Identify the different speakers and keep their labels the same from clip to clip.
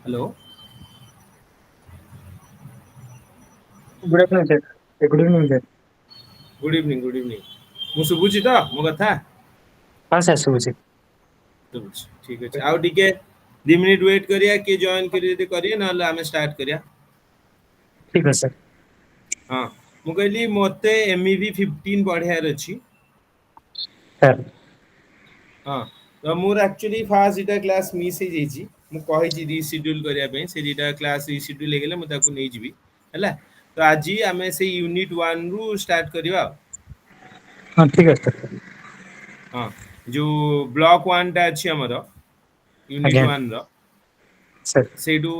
Speaker 1: Hello
Speaker 2: good afternoon sir good evening sir.
Speaker 1: Good evening मु शुभुची तो मो कथा
Speaker 2: हाँ सर शुभुची।
Speaker 1: शुभुची ठीक अछि आउ टिके 2 मिनिट वेट करिया कि जॉइन करी यदि करिए नहले आमे स्टार्ट करिया।
Speaker 2: ठीक है सर।
Speaker 1: हाँ मु कहली मते MEV-15 पढ़ियार अछि।
Speaker 2: सर
Speaker 1: हाँ तो मोर एक्चुअली फास्ट इटा क्लास मिस हे जेची मु कहि रीशिड्यूल करिया पे से दिटा क्लास रीशिड्यूल हे गेले मु ताकू नै जिवि हैला। तो आज आमे से यूनिट 1 रु स्टार्ट करिवा।
Speaker 2: हाँ ठीक है सर।
Speaker 1: हाँ जो ब्लॉक 1 टा अछि हमर यूनिट
Speaker 2: आज्ञा
Speaker 1: 1 रो
Speaker 2: सर।
Speaker 1: सेडू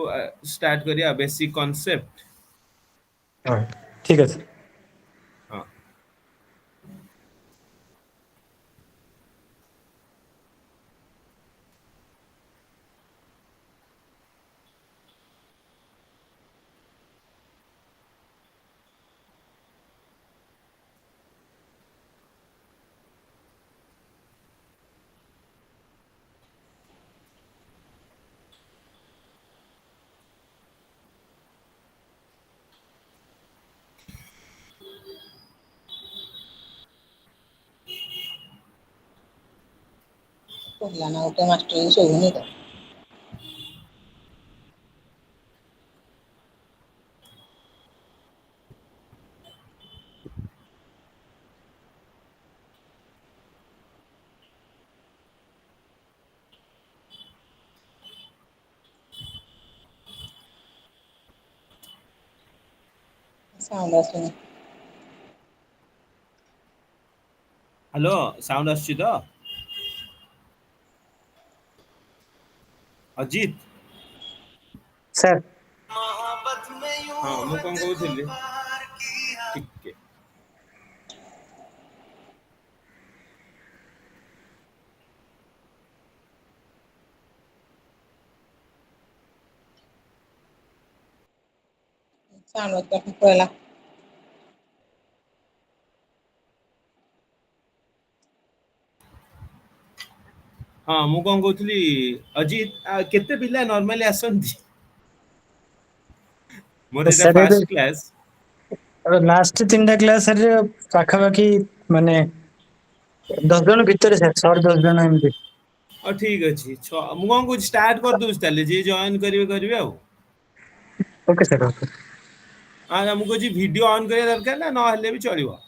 Speaker 1: स्टार्ट करिया बेसिक कांसेप्ट।
Speaker 2: हाँ ठीक है सर।
Speaker 1: हाँ
Speaker 3: ପଢିଲା ନା ଗୋଟେ ମାଷ୍ଟର ଶୋଇନି ତ। ସାଉଣ୍ଡ ଆସୁନି।
Speaker 1: हेलो साउंड आछि तो अजीत
Speaker 2: सर
Speaker 1: हाँ मु कौन कहूଥିଲି ठीक
Speaker 3: ସାଉଣ୍ଡ କଟି ପଳେଇଲା।
Speaker 1: हाँ मु कौन कहूଥିଲି अजीत केते पिला नॉर्मली आसନ୍ତି मोर एटा
Speaker 2: सर
Speaker 1: फास्ट क्लास
Speaker 2: लास्ट 3टा क्लास रे पाखापाखि माने 10 जन भिତରେ सर 10 जन एमती।
Speaker 1: ठीक अछि मु कौन कहूँ स्टार्ट कर दउछ ताले जे जॉइन करिवे करिवे आ
Speaker 2: ओके सर ओके।
Speaker 1: हाँ मु कहूँ वीडियो ऑन करिया दरकार ना न हेले भी चलिबो।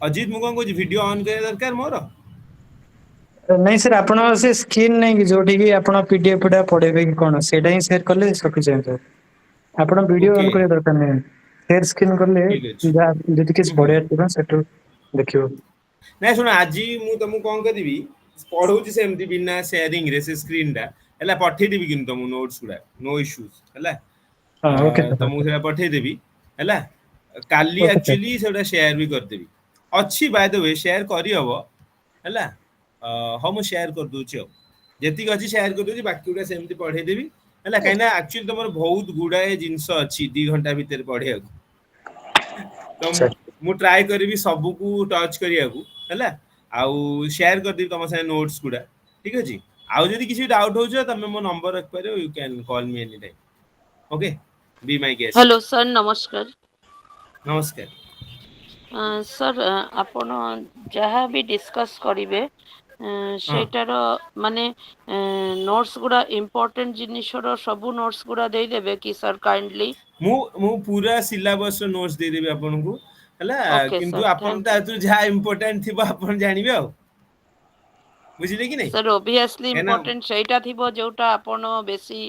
Speaker 1: अजीत मु कौन कहूँ वीडियो ऑन करिया दरकार मोर
Speaker 2: नहीं सर आपण से स्क्रीन नहीं कि जोठी कि आपण पीडीएफ टा पढेबे कि कोन सेटा ही शेयर करले सफिशिएंट सर। आपण वीडियो
Speaker 1: ओके
Speaker 2: ऑन करे दरकार नहीं। शेयर स्क्रीन करले
Speaker 1: ठीक अछि
Speaker 2: जदी किछ पढिया थिबा सेटू देखियो।
Speaker 1: नहीं सुन आज मु तुमको कौन करी पढ़ौची सेमती बिना शेयरिंग रे से स्क्रीन टा हैला पठेई देबी किन तुम नोट्स गुडा नो इश्यूज हैला।
Speaker 2: हाँ ओके सर
Speaker 1: तुमको
Speaker 2: ओके।
Speaker 1: सेटा पठेई देबी हैला। काली
Speaker 2: ओके सर
Speaker 1: एक्चुअली सेटा शेयर भी कर देबी अच्छी बाय द वे शेयर करी हबो हैला। हम शेयर कर दूची अब जेतिक अछि शेयर कर दूची बाकी गुडा सेमती पढेई देबी हैला काइना एक्चुअली तमर बहुत गुडाए जिंस अछि 2 घंटा भीतर पढिया तो
Speaker 2: सर
Speaker 1: मु ट्राई करबी सबु को टच करिया को हैला आउ शेयर कर देबी तम से नोट्स गुडा ठीक अछि। आउ जदी किसी डाउट हो तमे मो नंबर रख पारे you can call me any time okay be my guest.
Speaker 4: Hello sir नमस्कार।
Speaker 1: नमस्कार।
Speaker 4: सर आपण जहाँ भी डिस्कस करिवे
Speaker 1: हाँ
Speaker 4: सेटार माने नोट्स गुडा इम्पोर्टेंट जिनिसर सबू नोट्स गुडा दे देबे कि सर काइंडली
Speaker 1: मु पूरा सिलेबस नोट्स दे देबी आपनको हैला
Speaker 4: ओके
Speaker 1: किंतु
Speaker 4: सर
Speaker 1: आपन
Speaker 4: थैंक
Speaker 1: ता
Speaker 4: यू
Speaker 1: जहा इंपोर्टेंट थिबा आपन जानिबे आ बुझिले कि नहीं
Speaker 4: सर ओबियसली
Speaker 1: है ना।
Speaker 4: इम्पोर्टेंट ସେଇଟା ଥିବ ଯୋଉଟା ଆପଣ ବେଶୀ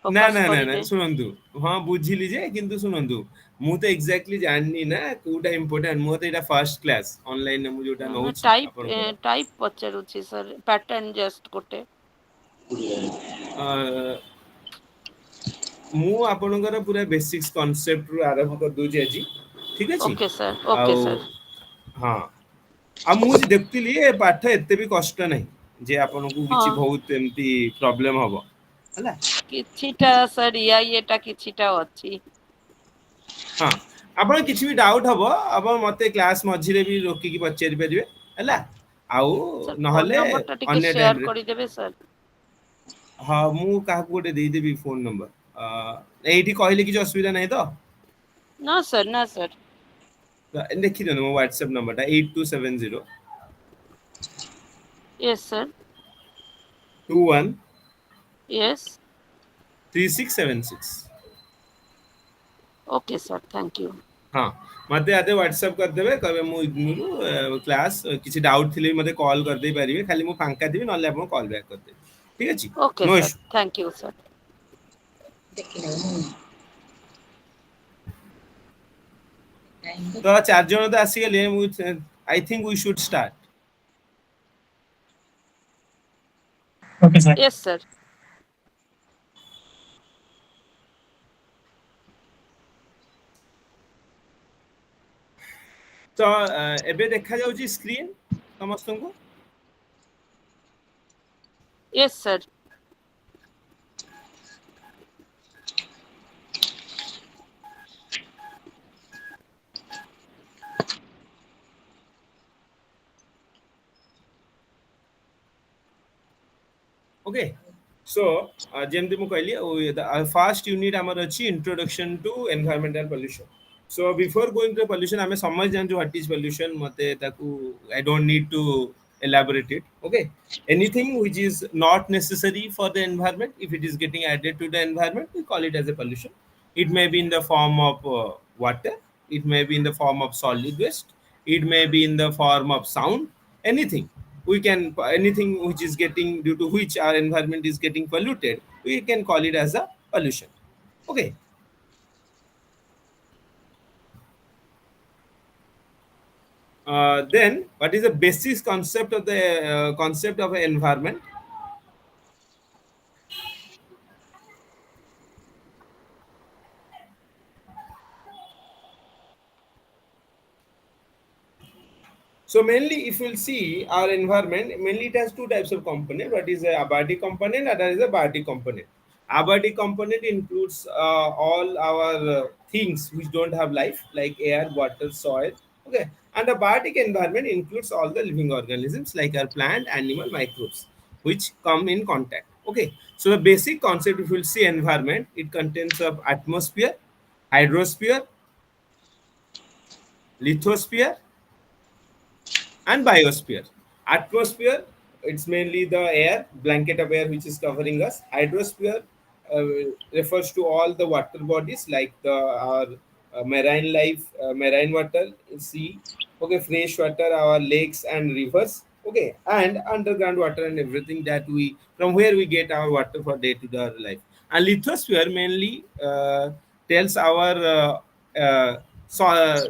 Speaker 1: ना
Speaker 4: ଫୋକସ୍
Speaker 1: ना ना ना
Speaker 4: କରିବେ
Speaker 1: सुनंतु हाँ बुझिली जे किंतु सुनंतु मु तो एक्जाक्टली जाननी ना कोटा इंपोर्टेंट मो तो एटा फर्स्ट क्लास ऑनलाइन मु जोटा नउची आपनकर
Speaker 4: टाइप ପଚାରୁଛି ସାର୍ ପ୍ୟାଟର୍ନ ଜଷ୍ଟ ଗୋଟେ
Speaker 1: अ ମୁଁ ଆପଣଙ୍କର ପୁରା ବେସିକ୍ସ କନସେପ୍ଟ ରୁ ଆରମ୍ଭ କରିଦଉଛି ଆଜି ଠିକ ଅଛି
Speaker 4: ଓକେ ସାର୍ ଓକେ
Speaker 1: ଆଉ
Speaker 4: ସାର୍
Speaker 1: ହଁ ଆଉ ମୁଁ ଦେଖୁଥିଲି ଏ ପାଠ ଏତେ ବି କଷ୍ଟ ନାହିଁ ଯେ ଆପଣଙ୍କୁ
Speaker 4: ହଁ
Speaker 1: କିଛି ବହୁତ ଏମିତି ପ୍ରୋବ୍ଲେମ ହବ ହେଲା।
Speaker 4: କିଛିଟା ସାର୍ ଇଏଟା କିଛିଟା ଅଛି।
Speaker 1: ହଁ ଆପଣ କିଛି ବି ଡାଉଟ୍ ହବ ଆପଣ ମତେ କ୍ଲାସ୍ ମଝିରେ ବି ରୋକିକି ପଚାରି ପାରିବେ ହେଲା। ଆଉ
Speaker 4: ସାର୍ ଫୋନ୍
Speaker 1: ନହେଲେ
Speaker 4: ନମ୍ବରଟା ଟିକେ
Speaker 1: ଅନ୍ୟ
Speaker 4: ସେୟାର
Speaker 1: ଟାଇମରେ
Speaker 4: କରିଦେବେ ସାର୍।
Speaker 1: ହଁ ମୁଁ କାହାକୁ ଗୋଟେ ଦେଇଦେବି ଫୋନ୍ ନମ୍ବର। ଏଇଠି କହିଲେ କିଛି ଅସୁବିଧା ନାହିଁ ତ?
Speaker 4: ନା ସାର୍ ନା ସାର୍।
Speaker 1: ଦେଖିଦିଅନ୍ତୁ ମୋ ହ୍ୱାଟ୍ସଆପ୍ ନମ୍ବରଟା 8270
Speaker 4: yes sir
Speaker 1: 21
Speaker 4: yes
Speaker 1: 3676।
Speaker 4: Okay sir thank you.
Speaker 1: ହଁ ମତେ ଆଦେ ହ୍ୱାଟ୍ସଆପ୍ କରିଦେବେ କହିବେ ମୁଁ ଇଗ୍ନୋରୁ କ୍ଲାସ୍ କିଛି ଡାଉଟ୍ ଥିଲେ ବି ମତେ କଲ୍ କରିଦେଇ ପାରିବେ ଖାଲି ମୁଁ ଫାଙ୍କା ଥିବି ନହେଲେ ଆପଣଙ୍କୁ କଲ୍ ବ୍ୟାକ୍ କରିଦେବି ଠିକ୍ ଅଛି
Speaker 4: okay
Speaker 1: no
Speaker 4: sir
Speaker 1: issue.
Speaker 4: Thank you sir.
Speaker 3: ଦେଖିନେବୁ
Speaker 1: ତ 4 ଜଣ ତ ଆସିଗଲେ ମୁଁ I think we should start.
Speaker 2: Okay sir.
Speaker 4: Yes sir.
Speaker 1: ତ ଏବେ ଦେଖାଯାଉଛି ସ୍କ୍ରିନ୍ ସମସ୍ତଙ୍କୁ?
Speaker 4: Yes sir.
Speaker 1: ओके सो जेमती मु कहली फर्स्ट यूनिट आमर अछि introduction to environmental pollution. So before going to pollution आमे समझ जानछु व्हाट इज पोल्यूशन मते ताकू I don't need to elaborate it. Okay, anything which is not necessary for the environment, if it is getting added to the environment we call it as a pollution. It may be in the form of water, it may be in the form of solid waste, it may be in the form of sound, anything we can, anything which is getting, due to which our environment is getting polluted, we can call it as a pollution. Okay, then what is the basic concept of the concept of an environment? So mainly, if you'll see our environment, mainly it has two types of component. What is a abiotic component and that is a biotic component. Abiotic component includes all our things which don't have life, like air, water, soil. Okay, and the biotic environment includes all the living organisms like our plant, animal, microbes, which come in contact. Okay, so the basic concept, if you'll see environment, it contains of atmosphere, hydrosphere, lithosphere, and biosphere. Atmosphere, it's mainly the air, blanket of air which is covering us. Hydrosphere uh, refers to all the water bodies like the our marine life, marine water, sea. Okay, fresh water, our lakes and rivers. Okay, and underground water and everything that we, from where we get our water for day to day life. And lithosphere mainly tells our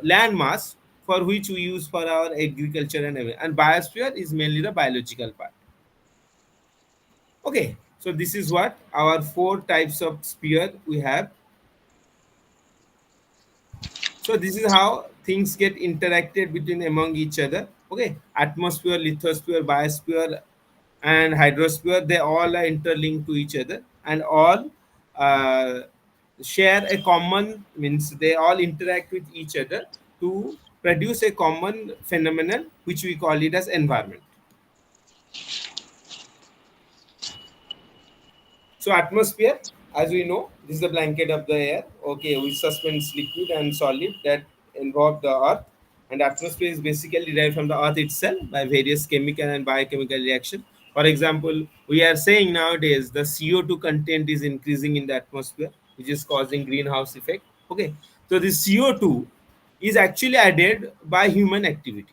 Speaker 1: land mass for which we use for our agriculture and everything. And biosphere is mainly the biological part. Okay, so this is what our four types of sphere we have. So this is how things get interacted between among each other. Okay, atmosphere, lithosphere, biosphere, and hydrosphere, they all are interlinked to each other and all uh, share a common, means they all interact with each other to produce a common phenomenon which we call it as environment. So atmosphere, as we know, this is the blanket of the air. Okay, which suspends liquid and solid that involve the earth. And atmosphere is basically derived from the earth itself by various chemical and biochemical reaction. For example, we are saying nowadays the CO2 content is increasing in the atmosphere, which is causing greenhouse effect. Okay, so the CO2 is actually added by human activity.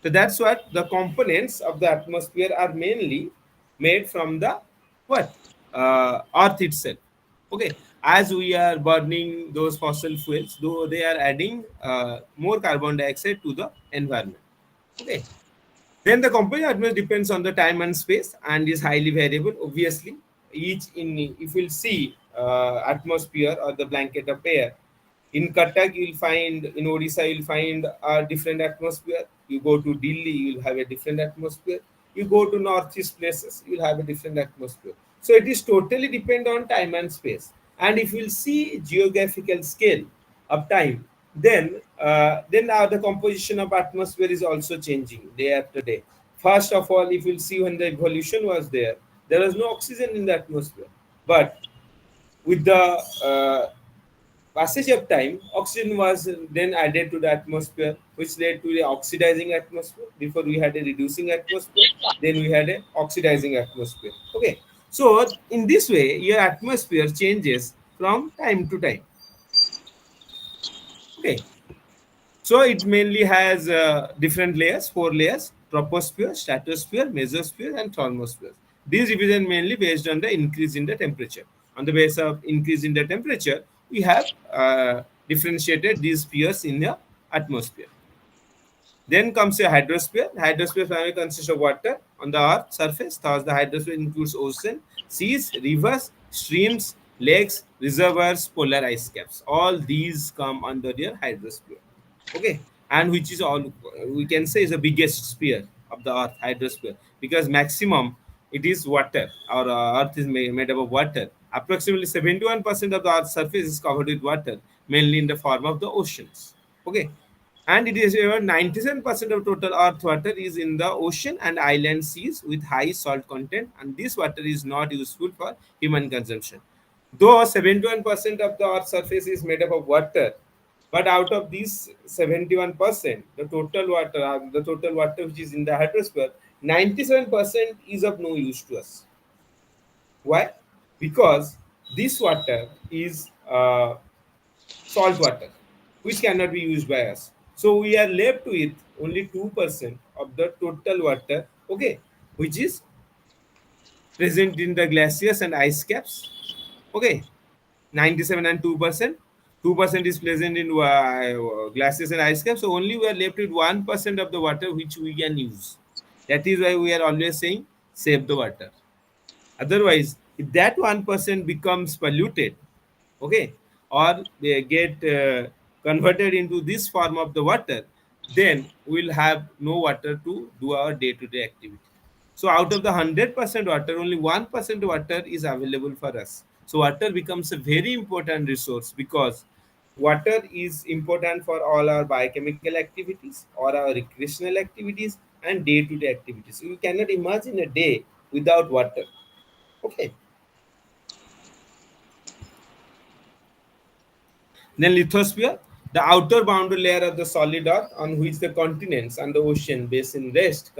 Speaker 1: So that's what the components of the atmosphere are mainly made from the what? Earth itself. Okay. As we are burning those fossil fuels, though they are adding more carbon dioxide to the environment. Okay. Then the component atmosphere depends on the time and space and is highly variable. Obviously, each in, if you'll see atmosphere or the blanket of air, in Cuttack you'll find, in Odisha you'll find a different atmosphere. You go to Delhi, you'll have a different atmosphere. You go to northeast places, you'll have a different atmosphere. So it is totally depend on time and space. And if you'll see geographical scale of time, Then the composition of atmosphere is also changing day after day. First of all, if you'll see when the evolution was there was no oxygen in the atmosphere. But with the passage of time, oxygen was then added to the atmosphere, which led to the oxidizing atmosphere. Before we had a reducing atmosphere, then we had a oxidizing atmosphere. Okay, so in this way, your atmosphere changes from time to time. Okay, so it mainly has different layers, four layers: troposphere, stratosphere, mesosphere, and thermosphere. These division mainly based on the increase in the temperature. On the base of increase in the temperature, we have differentiated these spheres in the atmosphere. Then comes a hydrosphere. Hydrosphere primarily consists of water on the Earth's surface. Thus, the hydrosphere includes ocean, seas, rivers, streams, lakes, reservoirs, polar ice caps. All these come under their hydrosphere. Okay, and which is all we can say is the biggest sphere of the Earth, hydrosphere, because maximum it is water. Our Earth is made up of water. Approximately 71% of the Earth's surface is covered with water, mainly in the form of the oceans. Okay, and it is around 97% of total earth water is in the ocean and island seas with high salt content, and this water is not useful for human consumption. Though 71% of the earth's surface is made up of water, but out of these 71%, the total water which is in the hydrosphere, 97% is of no use to us. Why? Because this water is salt water, which cannot be used by us. So we are left with only 2% of the total water, okay, which is present in the glaciers and ice caps. Okay, 97 and 2%. 2% is present in glaciers and ice caps. So only we are left with 1% of the water which we can use. That is why we are always saying save the water. Otherwise, if that 1% becomes polluted, okay, or they get converted into this form of the water, then we'll have no water to do our day-to-day activity. So out of the 100% water, only 1% water is available for us. So water becomes a very important resource, because water is important for all our biochemical activities or our recreational activities and day-to-day activities. You cannot imagine a day without water. Okay. Then lithosphere, the outer boundary layer of the solid earth on which the continents and the ocean basin rest,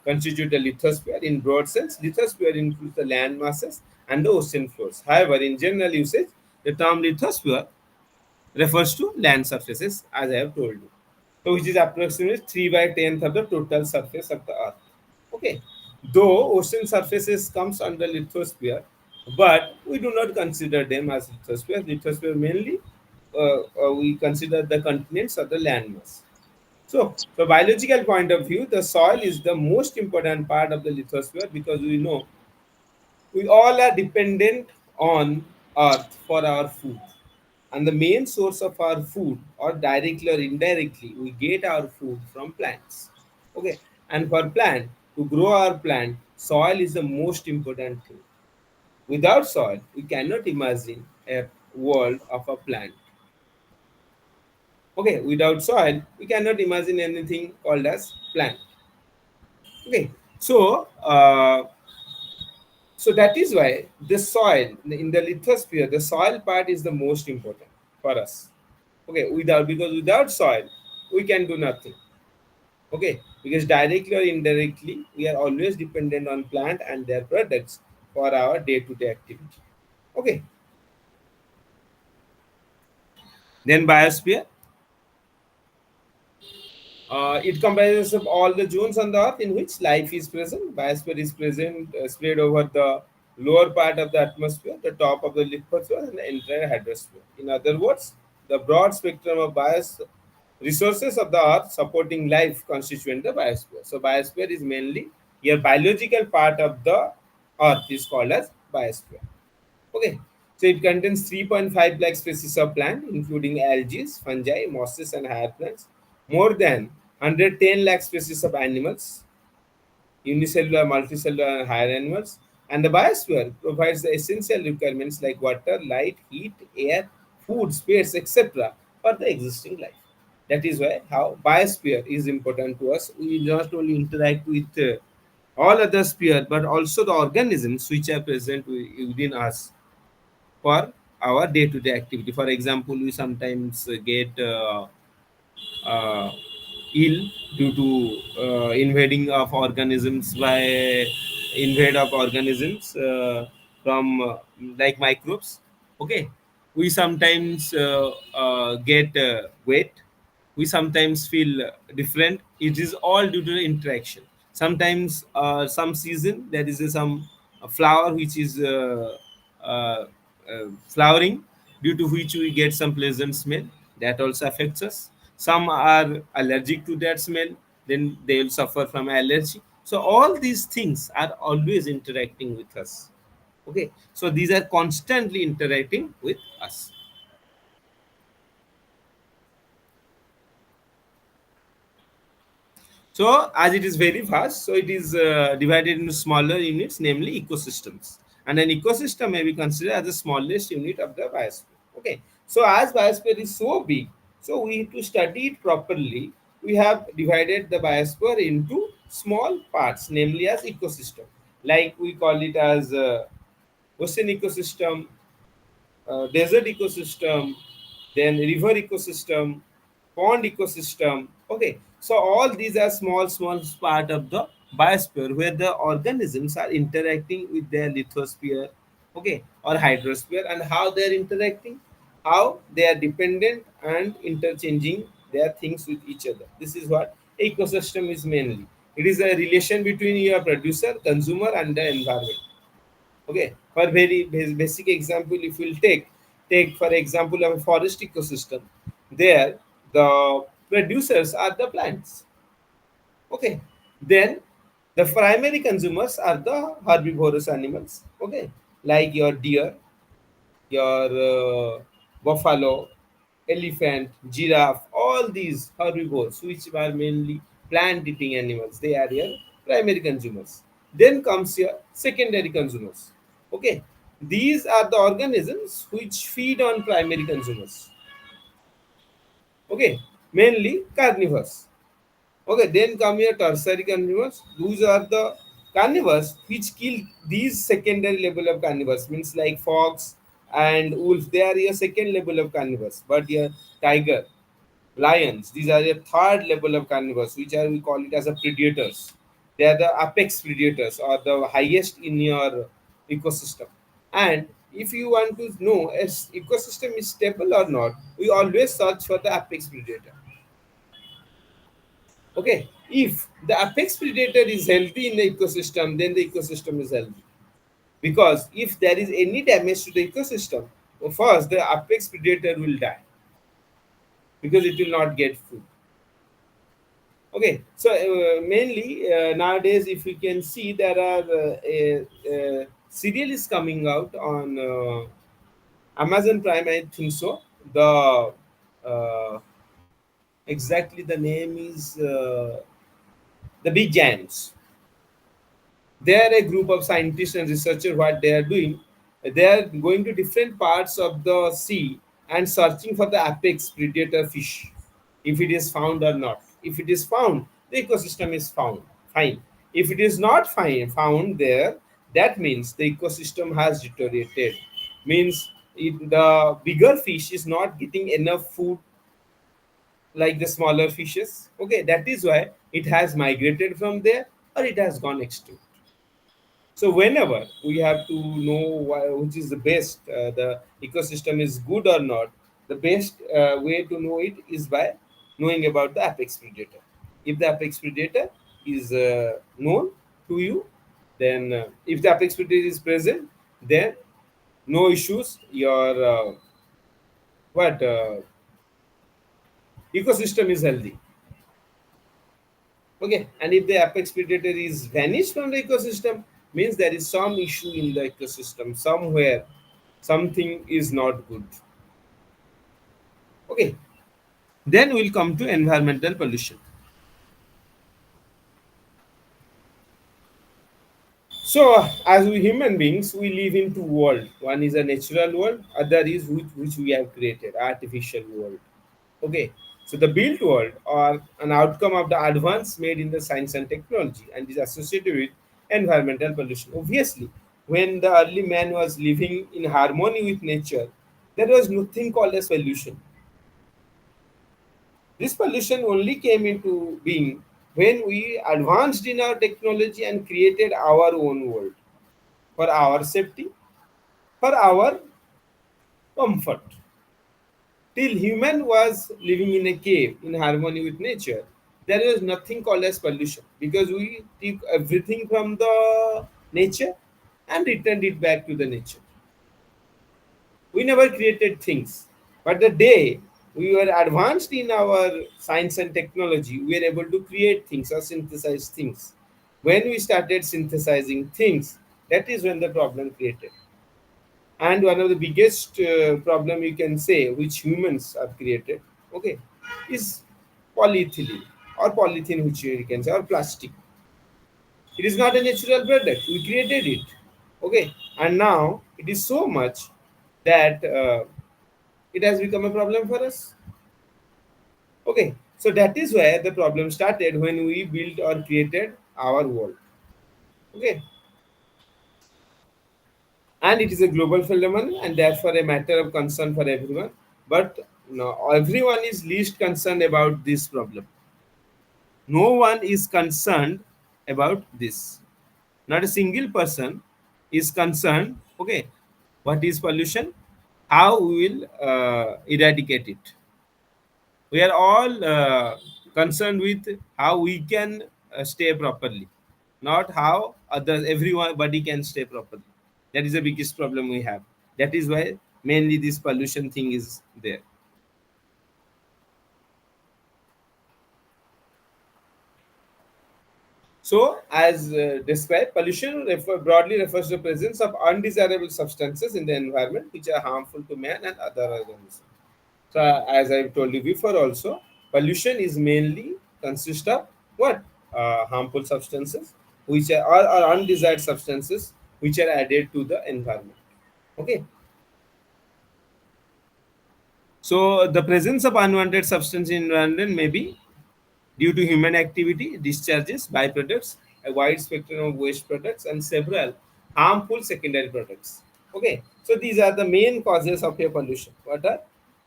Speaker 1: constitute the lithosphere. In broad sense, lithosphere includes the land masses and the ocean floors. However, in general usage, the term lithosphere refers to land surfaces, as I have told you. So, which is approximately 3 by 10th of the total surface of the earth. Okay. Though ocean surfaces comes under lithosphere, but we do not consider them as lithosphere. Lithosphere mainly we consider the continents or the landmass. So, from biological point of view, the soil is the most important part of the lithosphere, because we know we all are dependent on earth for our food, and the main source of our food, or directly or indirectly, we get our food from plants. Okay, and for plant to grow our plant, soil is the most important thing. Without soil, we cannot imagine a world of a plant. Okay, without soil, we cannot imagine anything called as plant. Okay, so that is why the soil in the lithosphere, the soil part is the most important for us. Okay, because without soil, we can do nothing. Okay, because directly or indirectly, we are always dependent on plant and their products for our day-to-day activity. Okay, then biosphere. It comprises of all the zones on the earth in which life is present. Biosphere is present, spread over the lower part of the atmosphere, the top of the lithosphere, and the entire hydrosphere. In other words, the broad spectrum of resources of the earth supporting life constituent the biosphere. So, biosphere is mainly your biological part of the earth is called as biosphere. Okay, so it contains 3.5 lakh species of plant, including algae, fungi, mosses, and higher plants. More than 110 lakh species of animals, unicellular, multicellular, and higher animals. And the biosphere provides the essential requirements like water, light, heat, air, food, space, etc., for the existing life. That is why how biosphere is important to us. We not only interact with all other sphere, but also the organisms which are present within us for our day-to-day activity. For example, we sometimes get uh, ill due to invading of organisms by invade of organisms from like microbes. Okay, we sometimes get wet, we sometimes feel different. It is all due to the interaction. Sometimes some season there is some flower which is flowering, due to which we get some pleasant smell, that also affects us. Some are allergic to that smell, then they will suffer from allergy. So all these things are always interacting with us. Okay, so these are constantly interacting with us. So as it is very vast, so it is divided into smaller units, namely ecosystems. And an ecosystem may be considered as the smallest unit of the biosphere. Okay. So as biosphere is so big, so we to study it properly, we have divided the biosphere into small parts, namely as ecosystem. Like we call it as ocean ecosystem, desert ecosystem, then river ecosystem, pond ecosystem. Okay, so all these are small part of the biosphere where the organisms are interacting with their lithosphere, okay, or hydrosphere, and how they are interacting, how they are dependent and interchanging their things with each other. This is what ecosystem is mainly. It is a relation between your producer, consumer, and the environment. Okay, for very basic example, if we'll take for example of a forest ecosystem, there the producers are the plants. Okay, then the primary consumers are the herbivorous animals. Okay, like your deer, your buffalo, elephant, giraffe, all these herbivores, which are mainly plant-eating animals, they are your primary consumers. Then comes your secondary consumers. Okay, these are the organisms which feed on primary consumers. Okay, mainly carnivores. Okay, then come your tertiary carnivores. Those are the carnivores which kill these secondary level of carnivores, means like fox and wolf. They are your second level of carnivores. But your tiger, lions, these are your third level of carnivores, which are we call it as a predators. They are the apex predators or the highest in your ecosystem. And if you want to know if ecosystem is stable or not, we always search for the apex predator. Okay, if the apex predator is healthy in the ecosystem, then the ecosystem is healthy. Because if there is any damage to the ecosystem, first the apex predator will die because it will not get food. Okay, so mainly nowadays, if you can see, there are a serial is coming out on Amazon Prime, I think so. The exactly the name is the Big Giants. They are a group of scientists and researchers. What they are doing, they are going to different parts of the sea and searching for the apex predator fish, if it is found or not. If it is found, the ecosystem is found fine. If it is not found there, that means the ecosystem has deteriorated, means the bigger fish is not getting enough food like the smaller fishes. Okay, that is why it has migrated from there or it has gone extinct. So whenever we have to know which is the best, the ecosystem is good or not, the best way to know it is by knowing about the apex predator. If the apex predator is known to you, then if the apex predator is present, then no issues. Your what ecosystem is healthy. Okay, and if the apex predator is vanished from the ecosystem, means there is some issue in the ecosystem somewhere, something is not good. Okay, then we'll come to environmental pollution. So as we human beings, we live in two world. One is a natural world, other is which we have created, artificial world. Okay, so the built world or an outcome of the advance made in the science and technology and is associated with environmental pollution. Obviously, when the early man was living in harmony with nature, there was nothing called as pollution. This pollution only came into being when we advanced in our technology and created our own world for our safety, for our comfort. Till human was living in a cave in harmony with nature, there was nothing called as pollution because we took everything from the nature and returned it back to the nature. We never created things. But the day we were advanced in our science and technology, we were able to create things or synthesize things. When we started synthesizing things, that is when the problem created. And one of the biggest problem you can say which humans have created, okay, is polyethylene or polythene, which you can say, or plastic. It is not a natural product, we created it, okay, and now it is so much that it has become a problem for us. Okay, so that is where the problem started when we built or created our world. Okay, and it is a global phenomenon and therefore a matter of concern for everyone. But no, everyone is least concerned about this problem. No one is concerned about this. Not a single person is concerned. Okay, what is pollution? How we will eradicate it? We are all concerned with how we can stay properly, not how others everybody can stay properly. That is the biggest problem we have. That is why mainly this pollution thing is there. So, as described, pollution broadly refers to the presence of undesirable substances in the environment which are harmful to man and other organisms. So, as I've told you before, also pollution is mainly consist of what, harmful substances, which are or undesired substances which are added to the environment. Okay, so the presence of unwanted substance in environment may be due to human activity, discharges, byproducts, a wide spectrum of waste products, and several harmful secondary products. Okay, so these are the main causes of air pollution. What are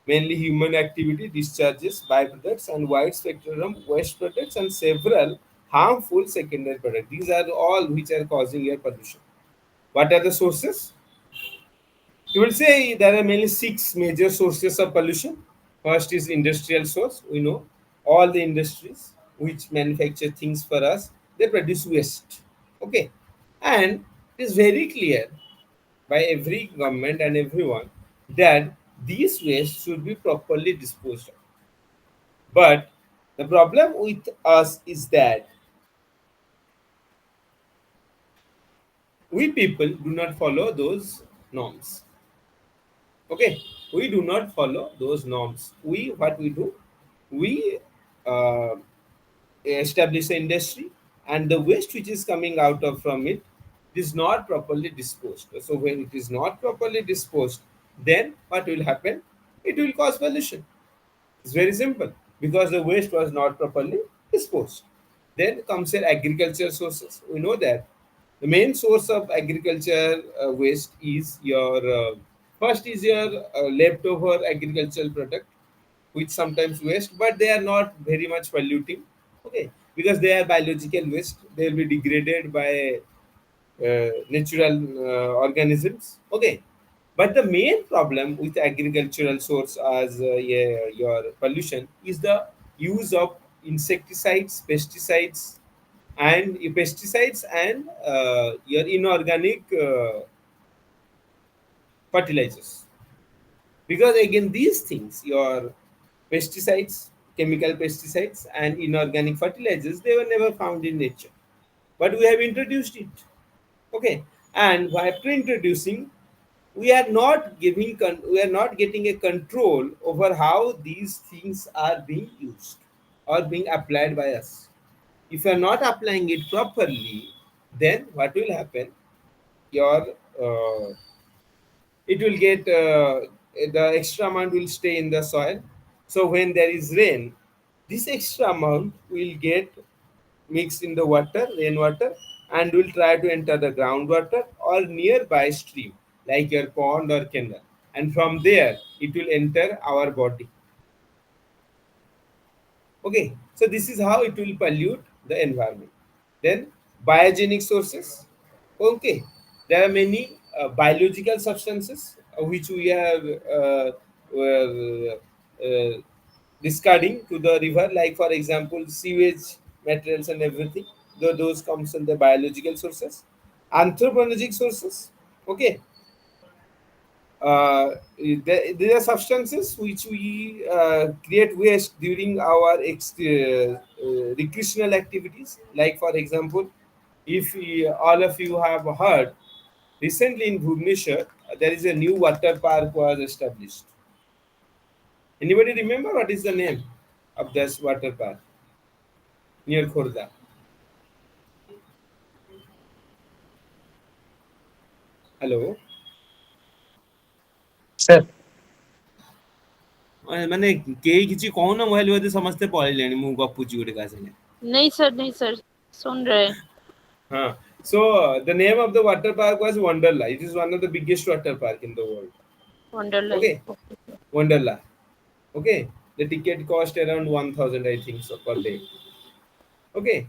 Speaker 1: mainly human activity, discharges, byproducts, and wide spectrum of waste products, and several harmful secondary products. These are all which are causing air pollution. What are the sources? You will say there are mainly six major sources of pollution. First is industrial source. We know all the industries which manufacture things for us, they produce waste. Okay, and it is very clear by every government and everyone that these waste should be properly disposed of. But the problem with us is that we people do not follow those norms. Okay, we do not follow those norms. We what we do, we uh, establish an industry, and the waste which is coming out of from it is not properly disposed. So when it is not properly disposed, then what will happen? It will cause pollution. It's very simple because the waste was not properly disposed. Then comes your agriculture sources. We know that the main source of agriculture waste is your first is your leftover agricultural product, which sometimes waste, but they are not very much polluting. Okay, because they are biological waste, they will be degraded by natural organisms. Okay, but the main problem with agricultural source as yeah, your pollution is the use of insecticides, pesticides and your inorganic fertilizers. Because again, these things, your pesticides, chemical pesticides, and inorganic fertilizers, they were never found in nature, but we have introduced it. Okay, and after introducing, we are not getting a control over how these things are being used or being applied by us. If you are not applying it properly, then what will happen? Your it will get the extra amount will stay in the soil. So when there is rain, this extra amount will get mixed in the water, rainwater, and will try to enter the groundwater or nearby stream like your pond or canal, and from there it will enter our body. Okay, so this is how it will pollute the environment. Then biogenic sources. Okay, there are many biological substances which we are discarding to the river, like for example sewage materials and everything. Those comes from the biological sources. Anthropogenic sources. Okay, there are substances which we create waste during our recreational activities. Like for example, if all of you have heard, recently in Bhubaneswar there is a new water park was established. Anybody remember what is the name of this water park near Khorda? Hello.
Speaker 2: sir.
Speaker 1: ମାନେ କେହି କିଛି କହୁନ, ମୁଁ ଭାବିଲି ବୋଧେ ସମସ୍ତେ ପଳେଇଲେଣି, ମୁଁ ଗପୁଛି ଗୋଟେ କାହା ସାଙ୍ଗେ।
Speaker 4: नहीं सर सुन रहे हैं।
Speaker 1: Huh. So the name of the water park was Wonderla. It is one of the biggest water park in the world.
Speaker 4: Wonderland.
Speaker 1: Okay, Wonderla. Okay, the ticket cost around 1,000, I think, so per day. Okay,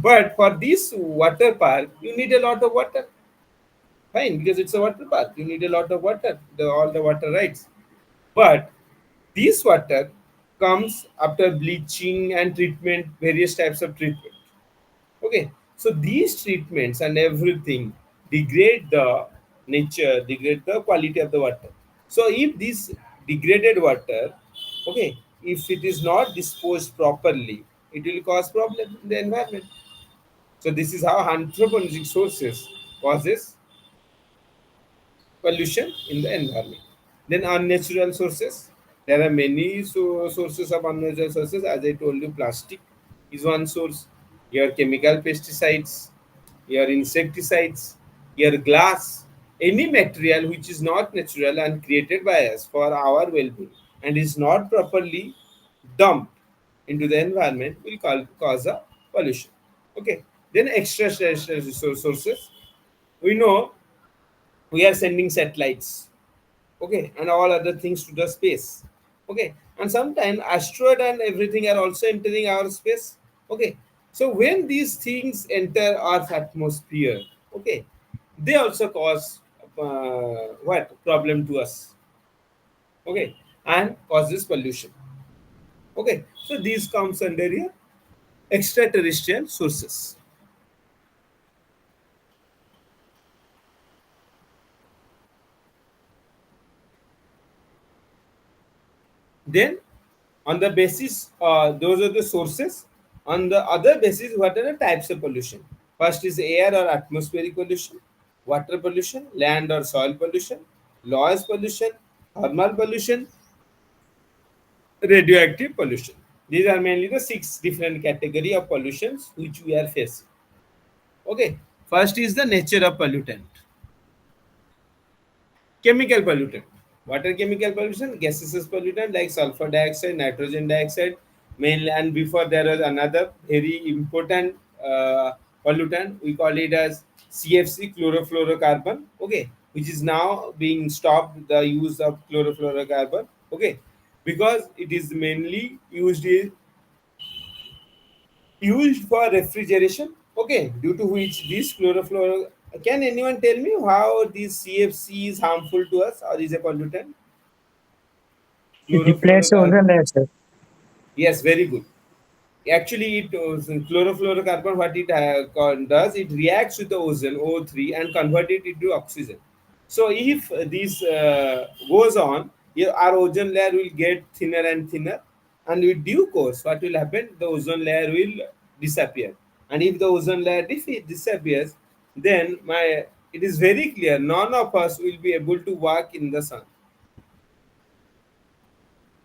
Speaker 1: but for this water park, you need a lot of water. Fine, because it's a water park, you need a lot of water. All the water rights, but this water comes after bleaching and treatment, various types of treatment. Okay, so these treatments and everything degrade the nature, degrade the quality of the water. So if this degraded water, okay, if it is not disposed properly, it will cause problem in the environment. So this is how anthropogenic sources causes pollution in the environment. Then unnatural sources. There are many sources of unnatural sources. As I told you, plastic is one source. Your chemical pesticides, your insecticides, your glass, any material which is not natural and created by us for our well-being and is not properly dumped into the environment will cause a pollution. Okay. Then extraterrestrial sources. We know we are sending satellites, okay, and all other things to the space, okay, and sometimes asteroid and everything are also entering our space, okay. So when these things enter Earth's atmosphere, okay, they also cause what problem to us, okay, and causes pollution, okay. So these comes under here extraterrestrial sources. Then, on the basis, those are the sources. On the other basis, what are the types of pollution? First is air or atmospheric pollution, water pollution, land or soil pollution, noise pollution, thermal pollution, radioactive pollution. These are mainly the 6 different category of pollutions which we are facing. Okay, first is the nature of pollutant. Chemical pollutant. What are chemical pollution? Gaseous pollutant like sulfur dioxide, nitrogen dioxide, mainly, and before there was another very important pollutant. We call it as CFC, chlorofluorocarbon. Okay, which is now being stopped the use of chlorofluorocarbon. Okay, because it is mainly used for refrigeration, okay, due to which this chlorofluoro. Can anyone tell me how this CFC is harmful to us or is a pollutant?
Speaker 2: It depletes the
Speaker 1: Chlorofluorocarbon.
Speaker 2: ozone layer, sir.
Speaker 1: Yes, very good. Actually, it chlorofluorocarbon, what it does, it reacts with the ozone O3 and convert it into oxygen. So if this goes on, our ozone layer will get thinner and thinner, and with due course what will happen, the ozone layer will disappear. And if the ozone layer disappears, then it is very clear none of us will be able to work in the sun,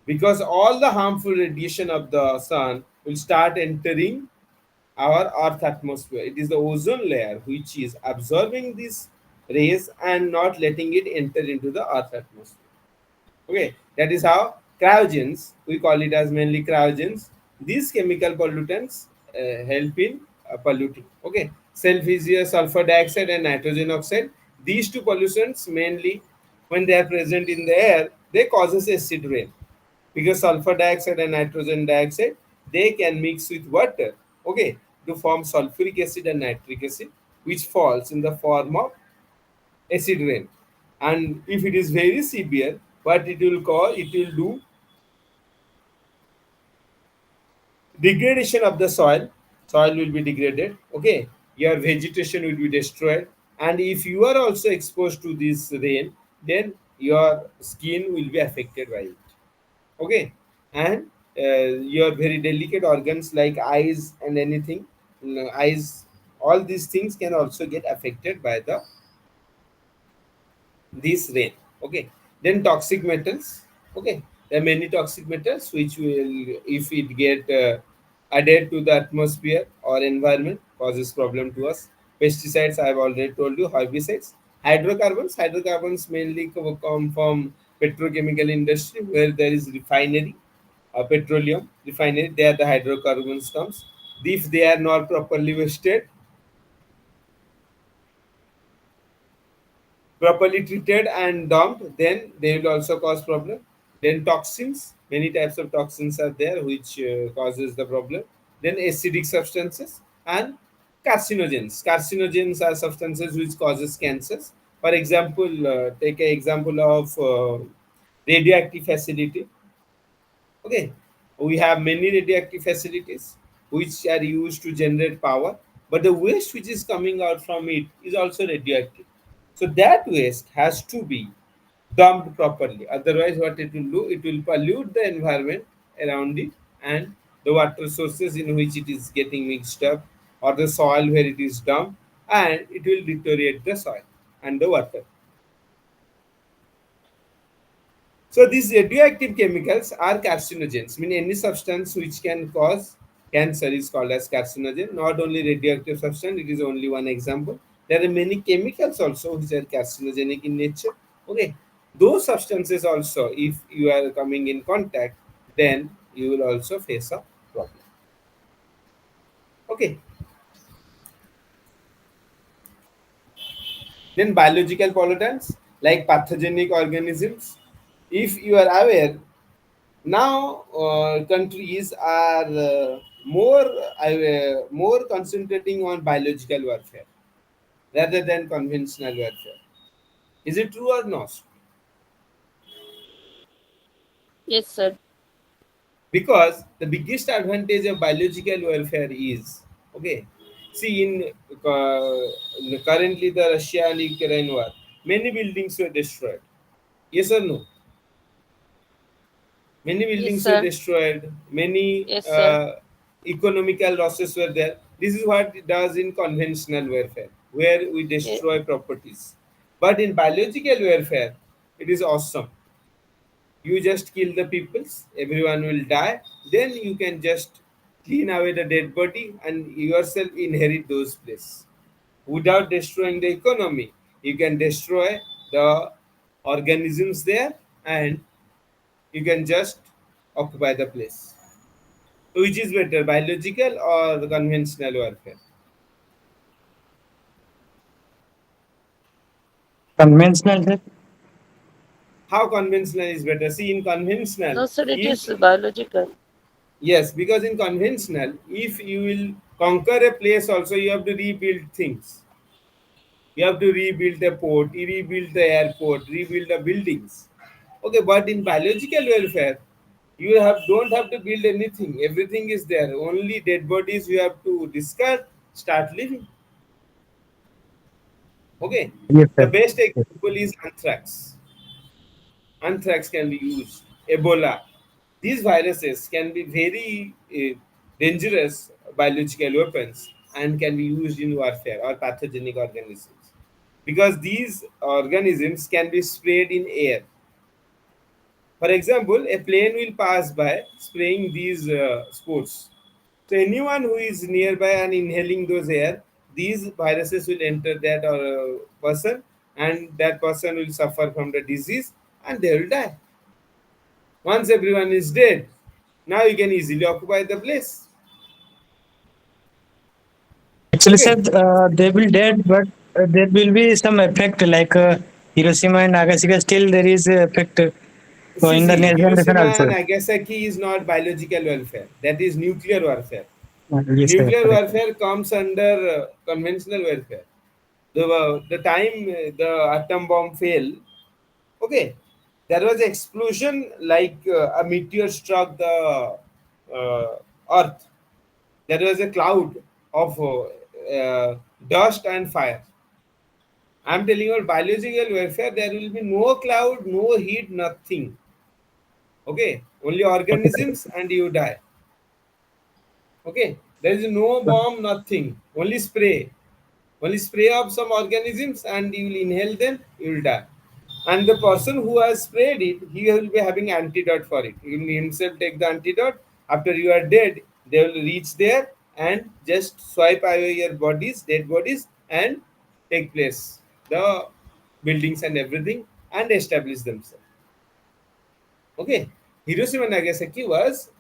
Speaker 1: because all the harmful radiation of the sun will start entering our earth atmosphere. It is the ozone layer which is absorbing these rays and not letting it enter into the earth atmosphere. Okay, that is how cryogens, we call it as mainly cryogens. These chemical pollutants help in polluting. Okay, sulfur, sulfur dioxide, and nitrogen oxide. These two pollutants mainly, when they are present in the air, they causes acid rain, because sulfur dioxide and nitrogen dioxide, they can mix with water, okay, to form sulfuric acid and nitric acid, which falls in the form of acid rain. And if it is very severe, what it will cause, it will do degradation of the soil. Soil will be degraded, okay, your vegetation will be destroyed, and if you are also exposed to this rain, then your skin will be affected by it, okay. And your very delicate organs like eyes and anything, eyes, all these things can also get affected by the this rain, okay. Then toxic metals, okay, there are many toxic metals which will, if it get added to the atmosphere or environment, causes problem to us. Pesticides, I have already told you. Herbicides, hydrocarbons mainly come from petrochemical industry, where there is refinery, petroleum refinery, there the hydrocarbons comes. If they are not properly wasted, properly treated and dumped, then they will also cause problem. Then toxins, many types of toxins are there which causes the problem. Then acidic substances and carcinogens. Carcinogens are substances which causes cancers. For example, take an example of radioactive facility. Okay, we have many radioactive facilities which are used to generate power, but the waste which is coming out from it is also radioactive. So that waste has to be dumped properly. Otherwise, what it will do, it will pollute the environment around it, and the water sources in which it is getting mixed up, or the soil where it is dumped, and it will deteriorate the soil and the water. So these radioactive chemicals are carcinogens, mean any substance which can cause cancer is called as carcinogen. Not only radioactive substance, it is only one example. There are many chemicals also which are carcinogenic in nature. Okay, those substances also, if you are coming in contact, then you will also face a problem. Okay, then biological pollutants like pathogenic organisms. If you are aware, now countries are more concentrating on biological warfare rather than conventional warfare. Is it true or not?
Speaker 4: Yes, sir.
Speaker 1: Because the biggest advantage of biological warfare is, okay, see currently the Russia and Ukraine war, many buildings were destroyed. Yes or no? Many
Speaker 4: Yes,
Speaker 1: buildings were
Speaker 4: sir.
Speaker 1: destroyed, many
Speaker 4: Yes, sir.
Speaker 1: economical losses were there. This is what it does in conventional warfare, where we
Speaker 4: Ye-
Speaker 1: destroy properties. But in biological warfare, it is awesome. You just kill the peoples, everyone will die. Then you can just clean away the dead body and yourself inherit those places without destroying the economy. You can destroy the organisms there, and you can just occupy the place. Which is better, biological or the conventional warfare?
Speaker 2: Conventional, sir.
Speaker 1: How conventional is better? See, in conventional,
Speaker 4: No, sir, it
Speaker 1: if
Speaker 4: is biological.
Speaker 1: yes, because in conventional, if you will conquer a place, also you have to rebuild things. You have to rebuild the port, you rebuild the airport, rebuild the buildings. Okay, but in biological welfare, you have don't have to build anything. Everything is there. Only dead bodies you have to discard, start living. Okay,
Speaker 2: Yes,
Speaker 1: the
Speaker 2: sir.
Speaker 1: best
Speaker 2: Yes.
Speaker 1: example is anthrax. Anthrax can be used. Ebola. These viruses can be very dangerous biological weapons and can be used in warfare or pathogenic organisms, because these organisms can be sprayed in air. For example, a plane will pass by spraying these spores. So anyone who is nearby and inhaling those air, these viruses will enter that person, and that person will suffer from the disease and they will die. Once everyone is dead, now you can easily occupy the place.
Speaker 2: Actually, sir,
Speaker 1: Okay.
Speaker 2: they will dead, but there will be some effect like Hiroshima and Nagasaki. Still, there is effect in the next generation
Speaker 1: Hiroshima
Speaker 2: also.
Speaker 1: and Nagasaki is not biological warfare. That is nuclear warfare.
Speaker 2: Yes, sir,
Speaker 1: Nuclear
Speaker 2: correct.
Speaker 1: warfare comes under conventional warfare. The time the atom bomb fell, okay, there was explosion like a meteor struck the earth. There was a cloud of dust and fire. I'm telling you, biological warfare, there will be no cloud, no heat, nothing. Okay, only
Speaker 2: Okay, sir.
Speaker 1: organisms and you die. Okay, there is no bomb, nothing, only spray of some organisms and you will inhale them, you will die. And the person who has sprayed it, he will be having antidote for it. He will himself take the antidote. After you are dead, they will reach there and just swipe away your bodies, dead bodies, and take place the buildings and everything and establish themselves. Okay, Hiroshima and Nagasaki was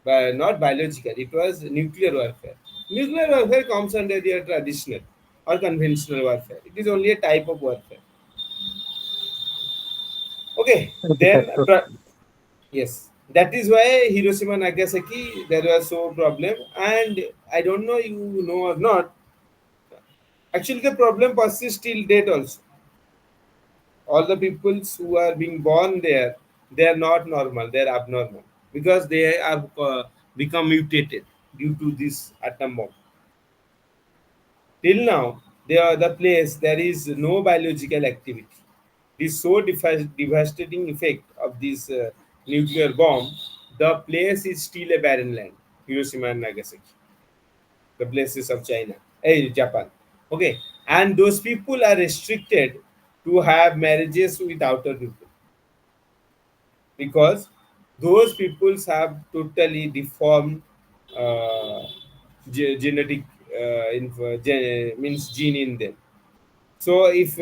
Speaker 1: not biological; it was nuclear warfare. Nuclear warfare comes under the traditional or conventional warfare. It is only a type of warfare. Okay,
Speaker 2: Okay, sir.
Speaker 1: then yes, that is why Hiroshima and Nagasaki there was so problem, and I don't know you know or not. Actually, the problem persists till date also. All the peoples who are being born there, they are not normal, they are abnormal because they have become mutated due to this atom bomb. Till now, they are the place there is no biological activity. This so devastating effect of this nuclear bomb, the place is still a barren land. Hiroshima and Nagasaki, the places of China, Japan. Okay, and those people are restricted to have marriages with outer people because those peoples have totally deformed uh, genetic means gene in them. So if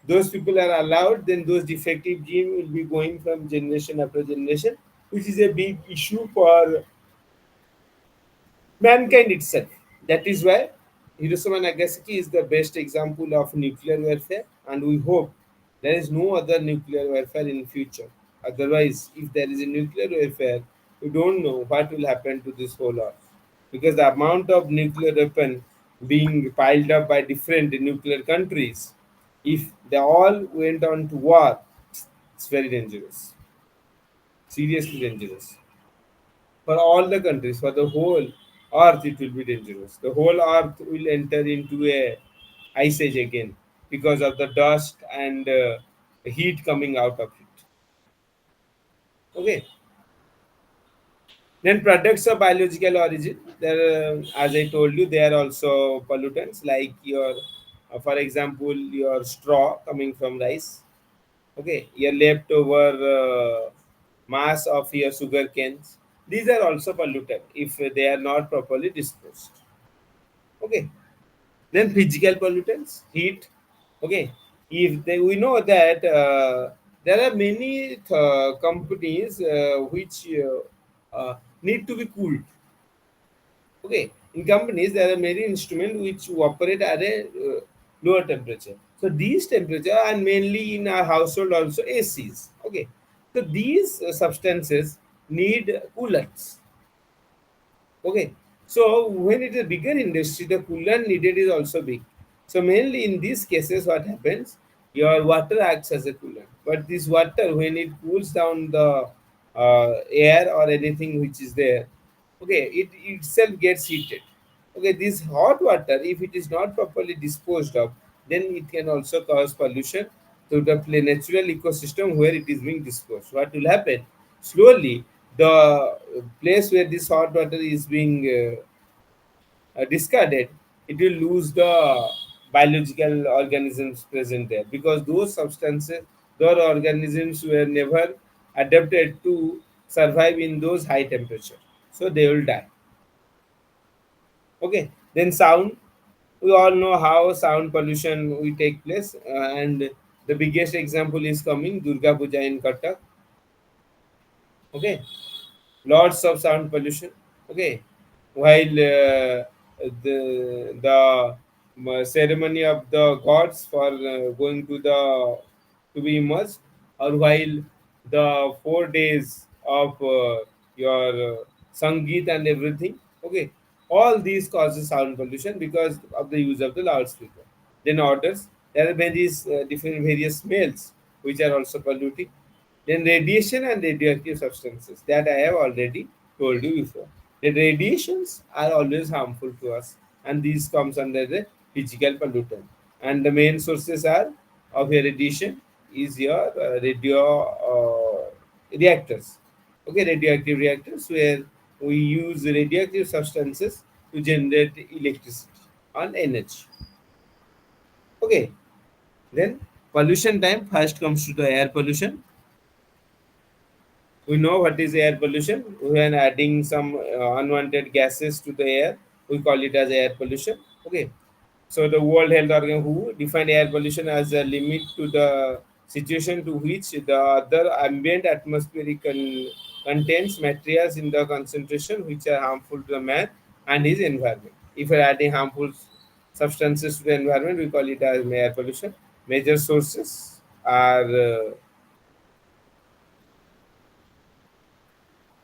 Speaker 1: those people are allowed, then those defective gene will be going from generation after generation, which is a big issue for mankind itself. That is why Hiroshima and Nagasaki is the best example of nuclear warfare, and we hope there is no other nuclear warfare in future. Otherwise, if there is a nuclear warfare, we don't know what will happen to this whole earth, because the amount of nuclear weapon being piled up by different nuclear countries, if they all went on to war, it's very dangerous, seriously dangerous for all the countries, for the whole earth, it will be dangerous. The whole earth will enter into a ice age again because of the dust and heat coming out of it. Okay. Then products of biological origin, there, as I told you, they are also pollutants like your, for example, your straw coming from rice. Okay, your leftover mass of your sugar canes. These are also polluted if they are not properly disposed. Okay, then physical pollutants, heat. Okay, if they, we know that there are many companies which need to be cooled. Okay, in companies there are many instruments which operate at a lower temperature. So these temperature and mainly in our household also ACs. Okay, so these substances need coolants. Okay, so when it is a bigger industry, the coolant needed is also big. So mainly in these cases, what happens? Your water acts as a coolant, but this water, when it cools down the air or anything which is there, okay, it itself gets heated. Okay, this hot water, if it is not properly disposed of, then it can also cause pollution to the natural ecosystem where it is being disposed. What will happen? Slowly, the place where this hot water is being discarded, it will lose the biological organisms present there because those substances, those organisms were never adapted to survive in those high temperature. So they will die. Okay, then sound. We all know how sound pollution will take place, and the biggest example is coming Durga Puja in Cuttack. Okay, lots of sound pollution. Okay, while the ceremony of the gods for going to the to be immersed, or while the 4 days of your sangeet and everything. Okay, all these causes sound pollution because of the use of the loudspeaker. Then orders, there are various different various smells which are also polluting. Then radiation and radioactive substances that I have already told you before. The radiations are always harmful to us, and these comes under the physical pollutant. And the main sources are of your radiation is your radio reactors. Okay, radioactive reactors where we use radioactive substances to generate electricity and energy. Okay, then pollution time first comes to the air pollution. We know what is air pollution. When adding some unwanted gases to the air, we call it as air pollution. Okay, so the World Health Organization who defined air pollution as a limit to the situation to which the other ambient atmospheric contains materials in the concentration which are harmful to the man and his environment. If we are adding harmful substances to the environment, we call it as air pollution. Major sources are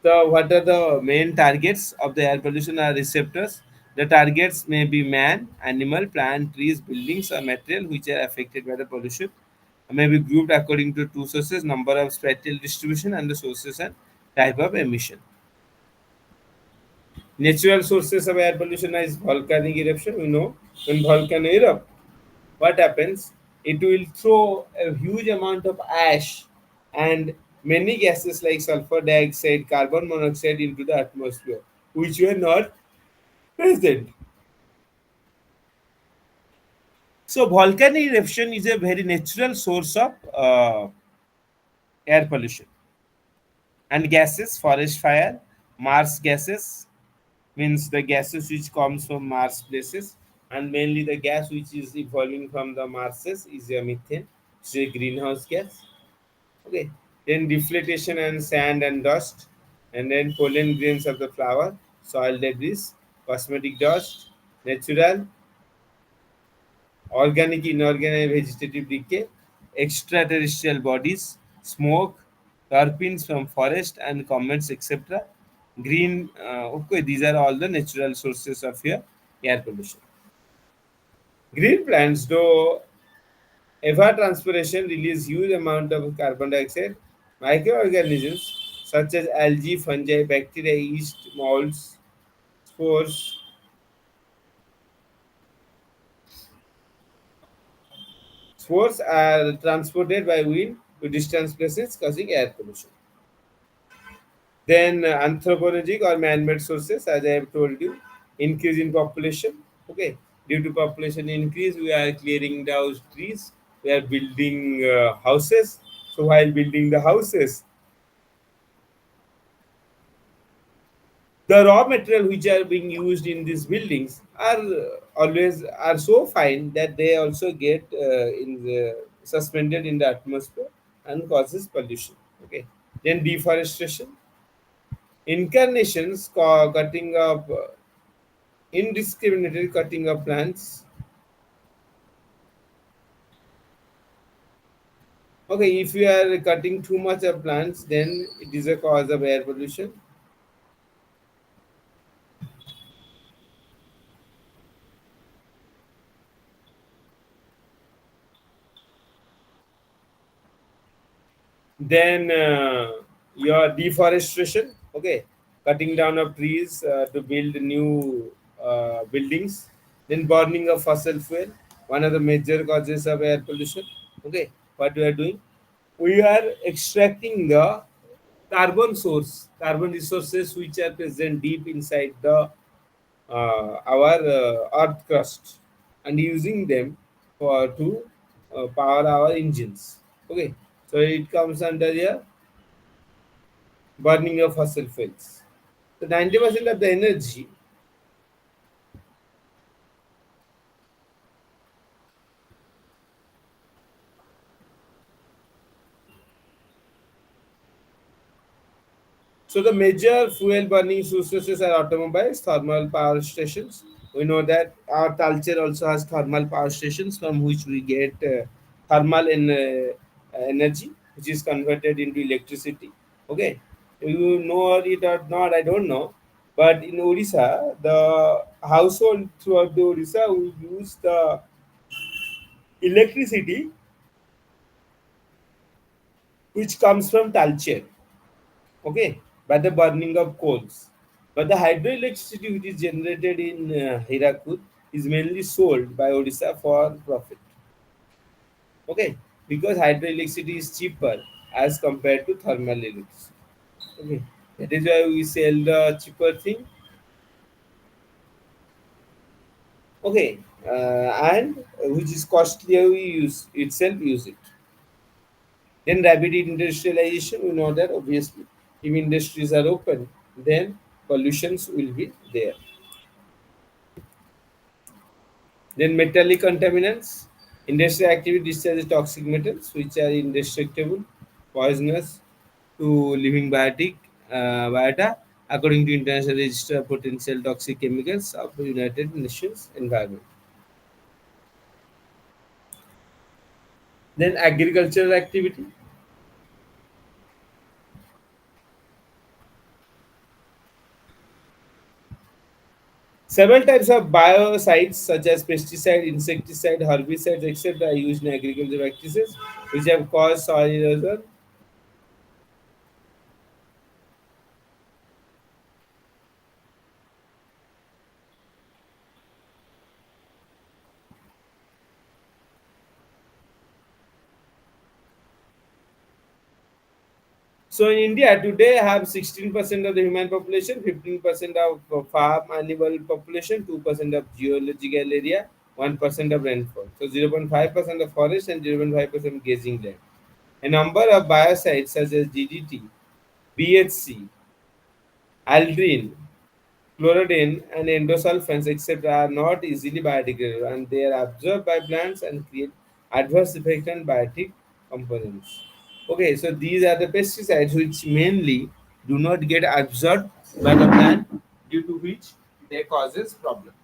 Speaker 1: the what are the main targets of the air pollution are receptors. The targets may be man, animal, plant, trees, buildings, or material which are affected by the pollution. May be grouped according to two sources: number of spatial distribution and the sources and type of emission. Natural sources of air pollution is volcanic eruption. We know when volcano erupt, what happens? It will throw a huge amount of ash and many gases like sulfur dioxide, carbon monoxide into the atmosphere, which were not present. So, volcanic eruption is a very natural source of air pollution. And gases, forest fire, Mars gases means the gases which comes from Mars places, and mainly the gas which is evolving from the Marses is a methane, it's a greenhouse gas. Okay, then deflation and sand and dust, and then pollen grains of the flower, soil debris, cosmetic dust, natural, organic, inorganic, vegetative decay, extraterrestrial bodies, smoke, terpenes from forest and comets, etc. Green, okay, these are all the natural sources of your air pollution. Green plants, though evapotranspiration release huge amount of carbon dioxide. Microorganisms such as algae, fungi, bacteria, yeast, molds, spores are transported by wind to distant places, causing air pollution. Then anthropogenic or man-made sources, as I have told you, increase in population. Okay, due to population increase, we are clearing down trees. We are building houses. So while building the houses, the raw material which are being used in these buildings are always are so fine that they also get in the suspended in the atmosphere and causes pollution. Okay, then deforestation, incarnations, cutting of indiscriminate cutting of plants. Okay, if you are cutting too much of plants, then it is a cause of air pollution. Then your deforestation, okay, cutting down of trees to build new buildings. Then burning of fossil fuel, one of the major causes of air pollution. Okay, what we are doing, we are extracting the carbon resources which are present deep inside the our earth crust, and using them for to power our engines. Okay, so it comes under here burning of fossil fuels. So 90% of the energy. So the major fuel burning sources are automobiles, thermal power stations. We know that our culture also has thermal power stations from which we get thermal energy, which is converted into electricity. Okay, you know it or not, I don't know. But in Odisha, the household throughout the Odisha will use the electricity which comes from culture. Okay, by the burning of coals. But the hydroelectricity which is generated in Hirakud is mainly sold by Odisha for profit. Okay, because hydroelectricity is cheaper as compared to thermal electricity. Okay, that is why we sell the cheaper thing. Okay, and which is costlier, we use it. Then rapid industrialization, we know that obviously if industries are open, then pollutions will be there. Then metallic contaminants. Industrial activity discharges toxic metals which are indestructible, poisonous to living biota, according to International Register of Potential Toxic Chemicals of the United Nations Environment. Then agricultural activity. Several types of biocides such as pesticide, insecticide, herbicides, etc. are used in agricultural practices which have caused soil erosion. So in India today have 16% of the human population, 15% of farm animal population, 2% of geological area, 1% of rainfall. So 0.5% of forest and 0.5% grazing land. A number of biocides such as DDT, BHC, aldrin, chloroden, and endosulfans, etc., are not easily biodegradable and they are absorbed by plants and create adverse effects on biotic components. Okay, so these are the pesticides which mainly do not get absorbed by the plant, due to which they causes problem.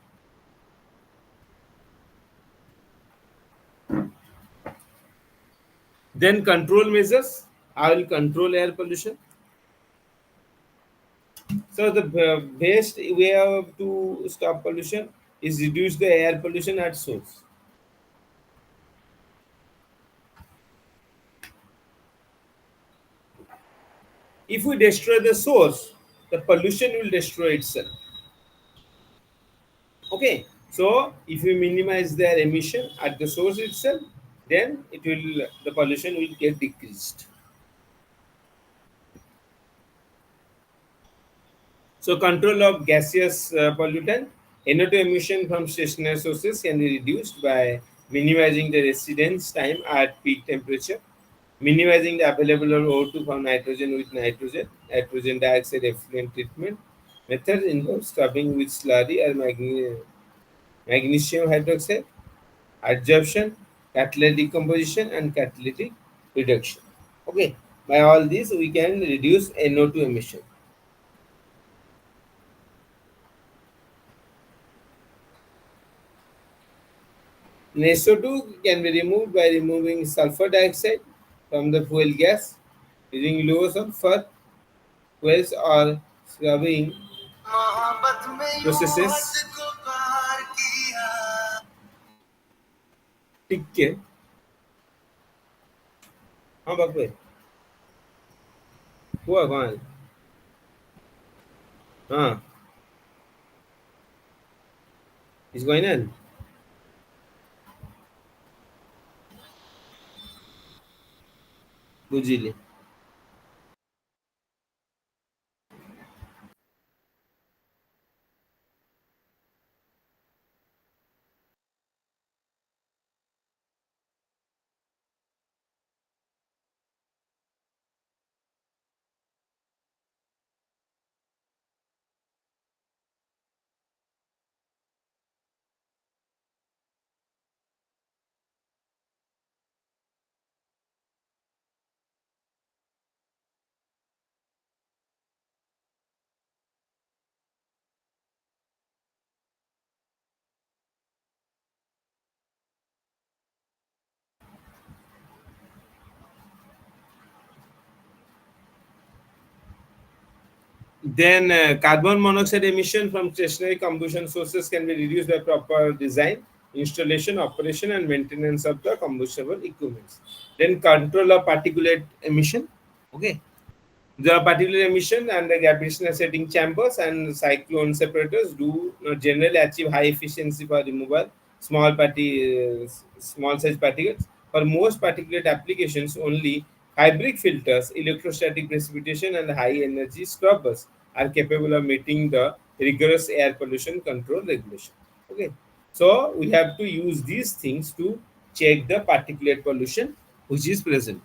Speaker 1: Then control measures. I will control air pollution. So the best way to stop pollution is reduce the air pollution at source. If we destroy the source, the pollution will destroy itself. Okay, so if we minimize their emission at the source itself, then the pollution will get decreased. So control of gaseous pollutant, NO2 emission from stationary sources can be reduced by minimizing the residence time at peak temperature, minimizing the available of O2 from nitrogen with nitrogen dioxide effluent treatment. Methods involve scrubbing with slurry or magnesium hydroxide, adsorption, catalytic decomposition, and catalytic reduction. Okay, by all these we can reduce NO2 emission. SO2 can be removed by removing sulfur dioxide from the fuel gas using low sulfur fuels or scrubbing processes. ठीक है हाँ बाप रे हुआ कौन हाँ is going on ବୁଝିଲି Then carbon monoxide emission from stationary combustion sources can be reduced by proper design, installation, operation, and maintenance of the combustible equipments. Then control of particulate emission. Okay, the particulate emission and the gravitational setting chambers and cyclone separators do not generally achieve high efficiency for removal small size particles. For most particulate applications, only hybrid filters, electrostatic precipitation, and high energy scrubbers are capable of meeting the rigorous air pollution control regulation. Okay, so we have to use these things to check the particulate pollution which is present.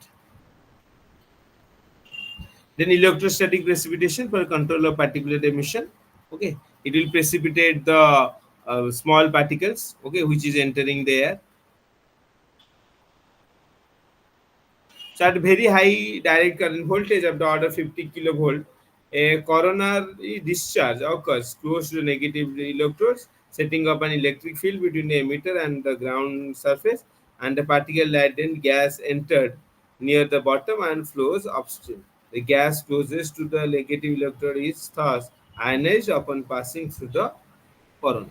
Speaker 1: Then electrostatic precipitation for control of particulate emission. Okay, it will precipitate the small particles. Okay, which is entering the air. So at very high direct current voltage of the order 50 kilovolt, a coronary discharge occurs close to the negative electrodes, setting up an electric field between the emitter and the ground surface, and the particle-laden gas entered near the bottom and flows upstream. The gas closest to the negative electrode is thus ionized upon passing through the corona.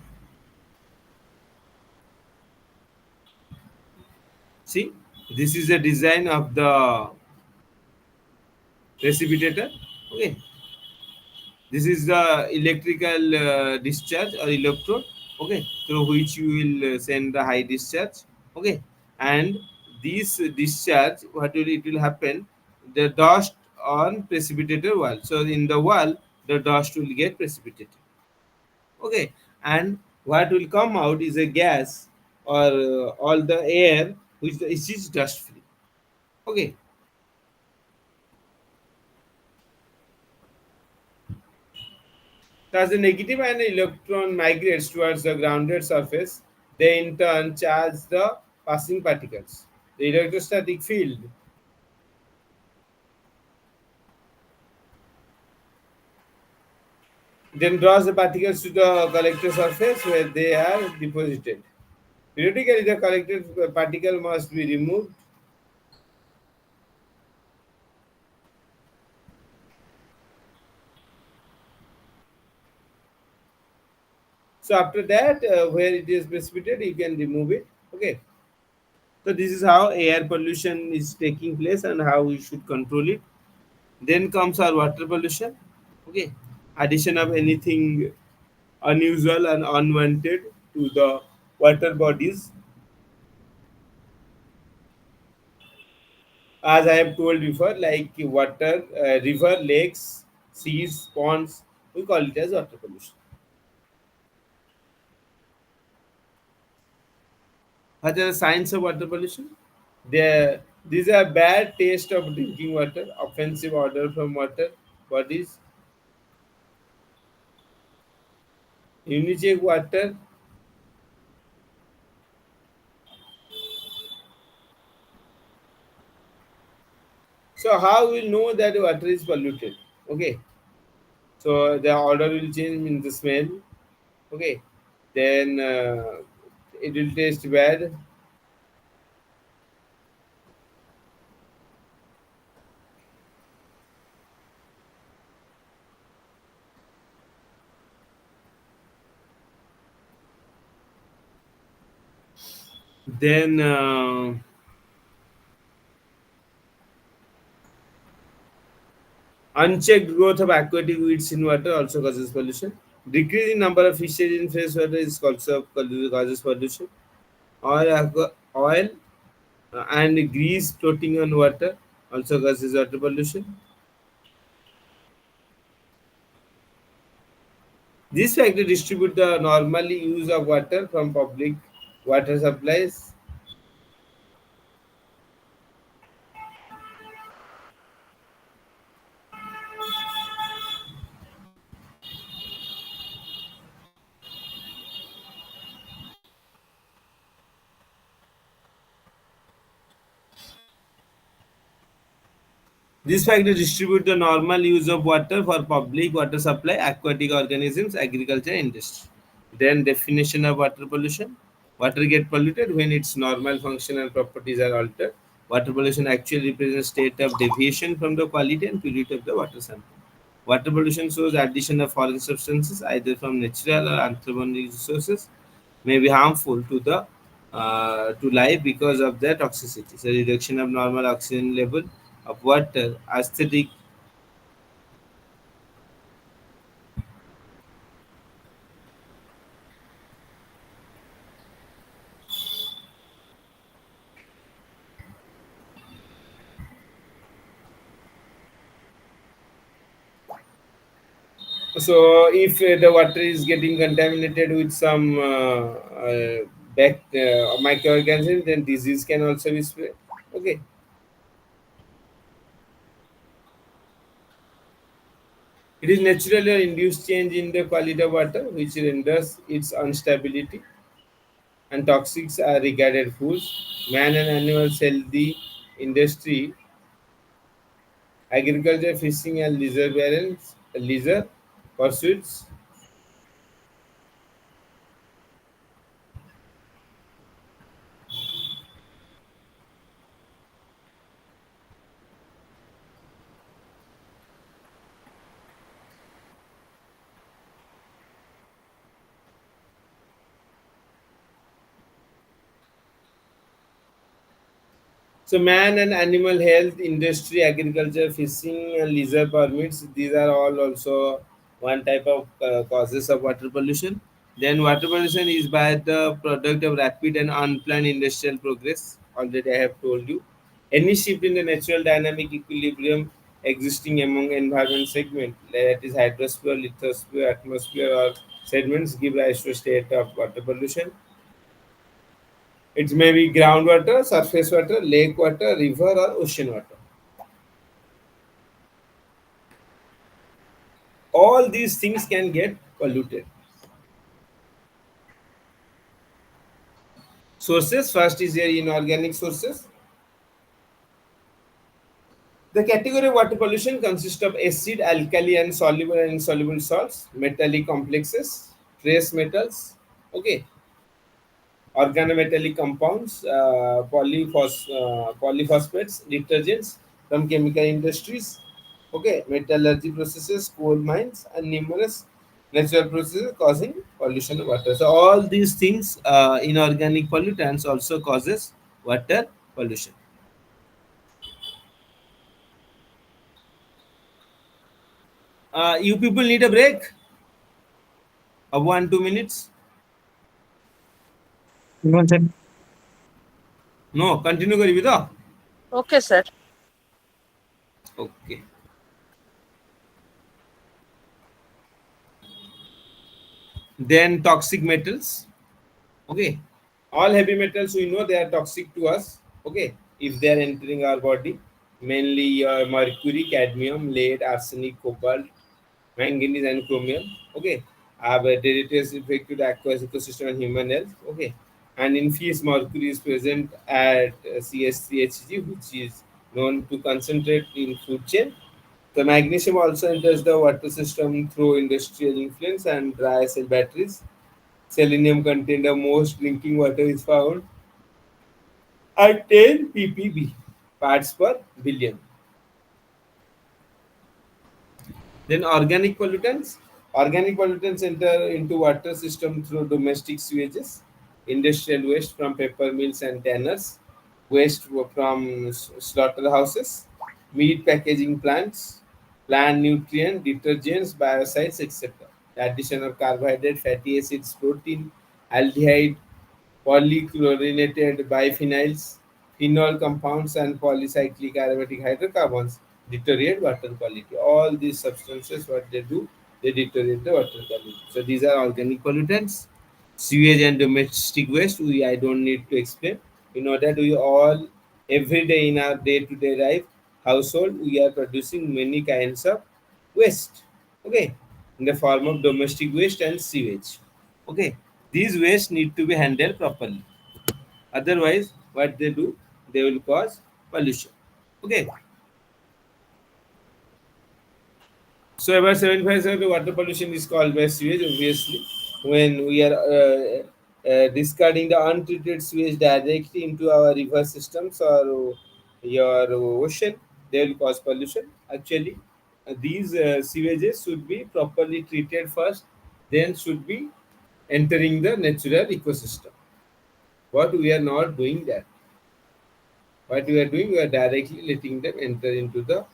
Speaker 1: See, this is the design of the precipitator. Okay, this is the electrical discharge or electrode, okay, through which you will send the high discharge, okay, and this discharge, what will it will happen? The dust on precipitator wall. So in the wall, the dust will get precipitated, okay, and what will come out is a gas or all the air which is dust free, okay. As the negative ion electron migrates towards the grounded surface, they in turn charge the passing particles. The electrostatic field then draws the particles to the collector surface where they are deposited. Periodically, the collected particle must be removed. So after that, where it is precipitated, you can remove it. Okay. So this is how air pollution is taking place and how we should control it. Then comes our water pollution. Okay, addition of anything unusual and unwanted to the water bodies. As I have told before, like water, river, lakes, seas, ponds, we call it as water pollution. What are the signs of water pollution? These are bad taste of drinking water, offensive odor from water bodies, unique water. So how we know that water is polluted? Okay, so the odor will change in the smell. Okay, then it will taste bad. Then unchecked growth of aquatic weeds in water also causes pollution. Decreasing number of fishes in fresh water is also causes pollution. Oil and grease floating on water also causes water pollution. This factor distribute the normally use of water from public water supplies. This factor distribute the normal use of water for public water supply, aquatic organisms, agriculture, industry. Then definition of water pollution. Water get polluted when its normal functional properties are altered. Water pollution actually represents state of deviation from the quality and purity of the water sample. Water pollution shows addition of foreign substances either from natural or anthropogenic sources may be harmful to the to life because of their toxicity. So reduction of normal oxygen level of water, aesthetic. So if the water is getting contaminated with some microorganisms, then disease can also be spread. Okay. It is naturally or induced change in the quality of water which renders its unstability and toxics are regarded foods. Man and animals, healthy industry, agriculture, fishing, and leisure pursuits. So, man and animal health, industry, agriculture, fishing, and leisure permits, these are all also one type of causes of water pollution. Then, water pollution is by the product of rapid and unplanned industrial progress. Already, I have told you. Any shift in the natural dynamic equilibrium existing among environment segment, that is hydrosphere, lithosphere, atmosphere, or sediments, give rise to a state of water pollution. It may be groundwater, surface water, lake water, river, or ocean water. All these things can get polluted. Sources first is your inorganic sources. The category of water pollution consists of acid, alkali, and soluble and insoluble salts, metallic complexes, trace metals, okay, organometallic compounds, polyphosphates, detergents from chemical industries, okay, metallurgy processes, coal mines, and numerous natural processes causing pollution of water. So all these things, inorganic pollutants, also causes water pollution. You people need a break of 1 2 minutes.
Speaker 2: One second.
Speaker 1: No, continue करिए तो.
Speaker 4: Okay, sir.
Speaker 1: Okay. Then toxic metals. Okay. All heavy metals we know they are toxic to us. Okay. If they are entering our body, mainly mercury, cadmium, lead, arsenic, cobalt, manganese, and chromium. Okay. Have a deleterious effect to the aqueous ecosystem and human health. Okay. And in fish, mercury is present at CH3Hg, which is known to concentrate in food chain. The magnesium also enters the water system through industrial influence and dry cell batteries. Selenium content of most drinking water is found at 10 ppb parts per billion. Then organic pollutants. Organic pollutants enter into water system through domestic sewages, industrial waste from paper mills and tanners, waste from slaughterhouses, meat packaging plants, plant nutrient, detergents, biocides, etc. The addition of carbohydrate, fatty acids, protein, aldehyde, polychlorinated biphenyls, phenol compounds, and polycyclic aromatic hydrocarbons deteriorate water quality. All these substances, what they do, they deteriorate the water quality. So these are organic pollutants. Sewage and domestic waste, I don't need to explain. You know that we all, every day in our day-to-day life, household, we are producing many kinds of waste. Okay, in the form of domestic waste and sewage. Okay, these waste need to be handled properly. Otherwise, what they do, they will cause pollution. Okay. So about 75% of water pollution is caused by sewage. Obviously, when we are discarding the untreated sewage directly into our river systems or your ocean, they will cause pollution. Actually, these sewages should be properly treated first, then should be entering the natural ecosystem. But we are not doing that. What we are doing, we are directly letting them enter into the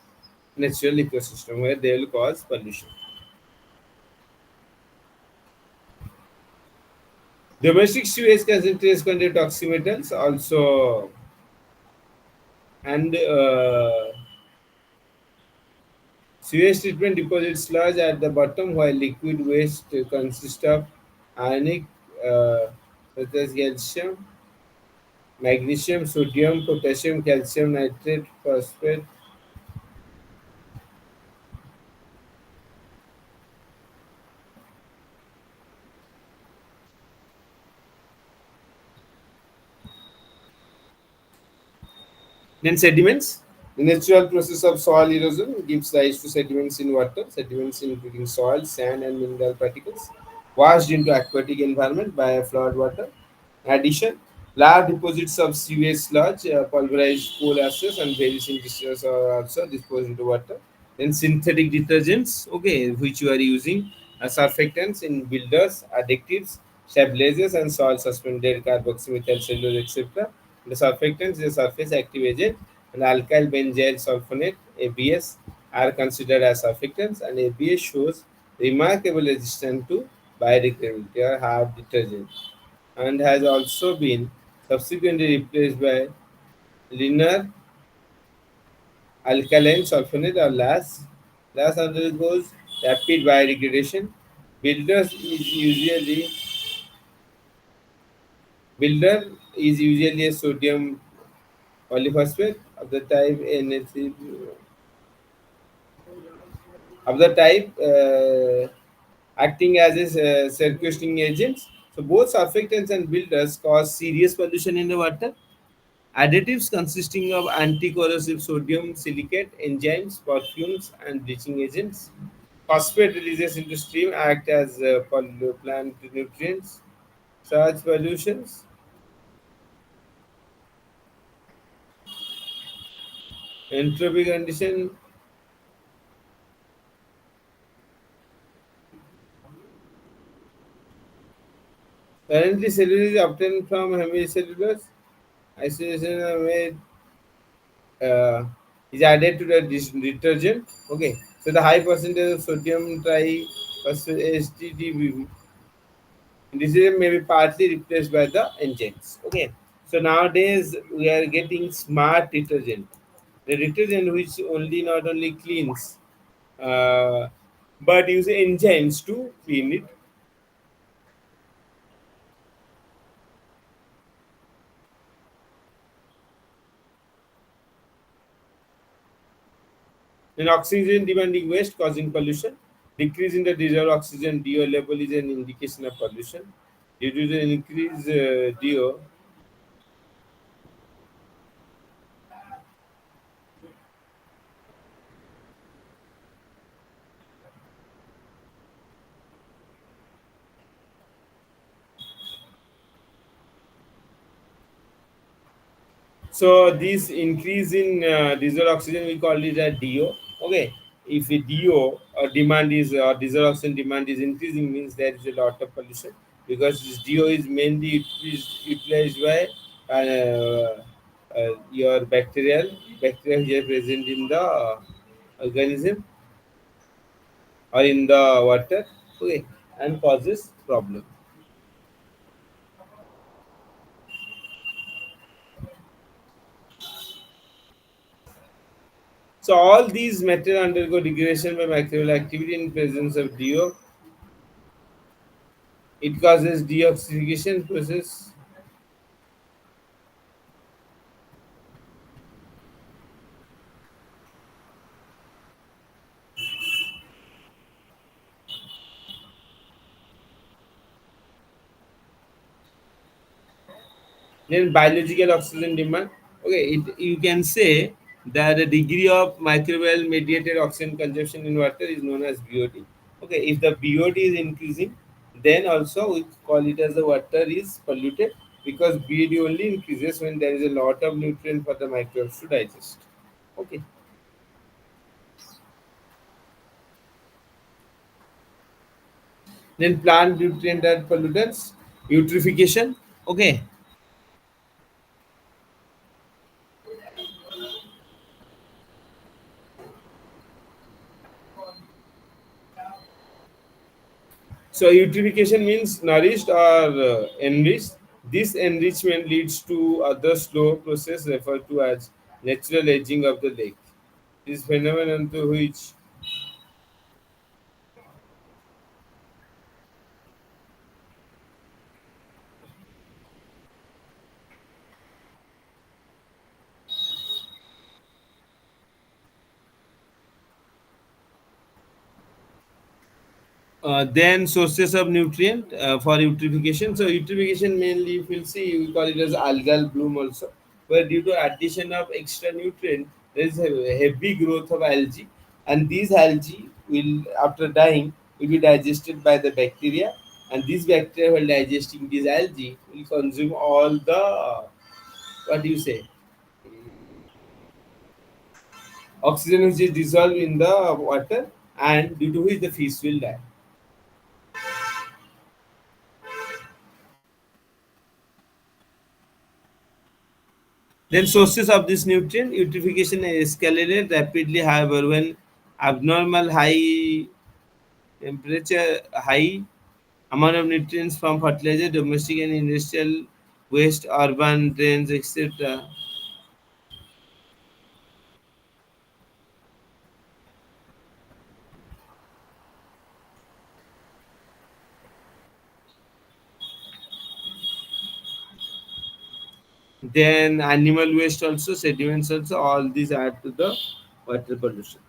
Speaker 1: natural ecosystem where they will cause pollution. Domestic sewage concentrates contain toxic metals also, and sewage treatment deposits sludge at the bottom, while liquid waste consists of ionic such as calcium, magnesium, sodium, potassium, calcium nitrate, phosphate. Then sediments. The natural process of soil erosion gives rise to sediments in water. Sediments including soil, sand, and mineral particles washed into aquatic environment by flood water. In addition, large deposits of sewage sludge, pulverized coal ashes, and various industries are also disposed into water. Then synthetic detergents, okay, which you are using, surfactants in builders, additives, stabilizers, and soil suspended carboxymethyl cellulose, etc. The surfactants is a surface active agent, and alkyl benzyl sulfonate (ABS) are considered as surfactants, and ABS shows remarkable resistance to biodegradability or hard detergent, and has also been subsequently replaced by linear alkaline sulfonate or LAS. LAS undergoes rapid biodegradation. Builders is usually Builder is usually a sodium polyphosphate of the type NaC of the type acting as a sequestering agents. So both surfactants and builders cause serious pollution in the water. Additives consisting of anti-corrosive sodium silicate, enzymes, perfumes, and bleaching agents. Phosphate releases into stream act as plant nutrients. Such pollutions, entropy condition. Currently, cellulose is obtained from hemicellulose. Isolation are made is added to the detergent. Okay, so the high percentage of sodium triphosphate HTTP decision may be partly replaced by the engines. Okay, so nowadays we are getting smart detergent, the detergent which only not only cleans uh, but use engines to clean it. Then oxygen demanding waste causing pollution. Decrease in the dissolved oxygen DO level is an indication of pollution. Due to the increased DO, so this increase in diesel oxygen we call it as DO. Okay, if a DO or demand is or diesel oxygen demand is increasing means there is a lot of pollution, because this DO is mainly utilized by your bacteria here present in the organism or in the water. Okay, and causes problem. So all these material undergo degradation by microbial activity in presence of DO. It causes deoxification process. Then biological oxygen demand. Okay, you can say that the degree of microbial mediated oxygen consumption in water is known as BOD. Okay, if the BOD is increasing, then also we call it as the water is polluted, because BOD only increases when there is a lot of nutrient for the microbes to digest. Okay. Then plant nutrient and pollutants, eutrophication. Okay. So eutrophication means nourished or enriched. This enrichment leads to other slow process referred to as natural aging of the lake. This phenomenon to which then sources of nutrient for eutrophication. So eutrophication mainly, if you'll see, we call it as algal bloom also, where due to addition of extra nutrient, there is a heavy growth of algae, and these algae will, after dying, will be digested by the bacteria, and these bacteria, while digesting these algae, will consume all the what do you say oxygen which is dissolved in the water, and due to which the fish will die. Then sources of this nutrient eutrophication escalated rapidly, however, when abnormal high temperature, high amount of nutrients from fertilizer, domestic and industrial waste, urban drains, etc. Then animal waste also, sediments also, all these add to the water pollution.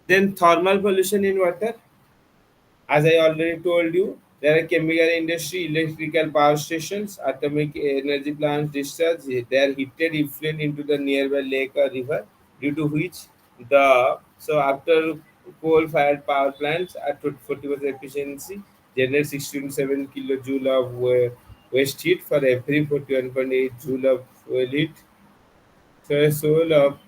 Speaker 1: Then thermal pollution in water. As I already told you, there are chemical industry, electrical power stations, atomic energy plants discharge their heated effluent into the nearby lake or river, due to which the so after coal-fired power plants at 40% efficiency generate 16 kilojoule of waste heat for every 41.8 joule of fuel heat. So a soul of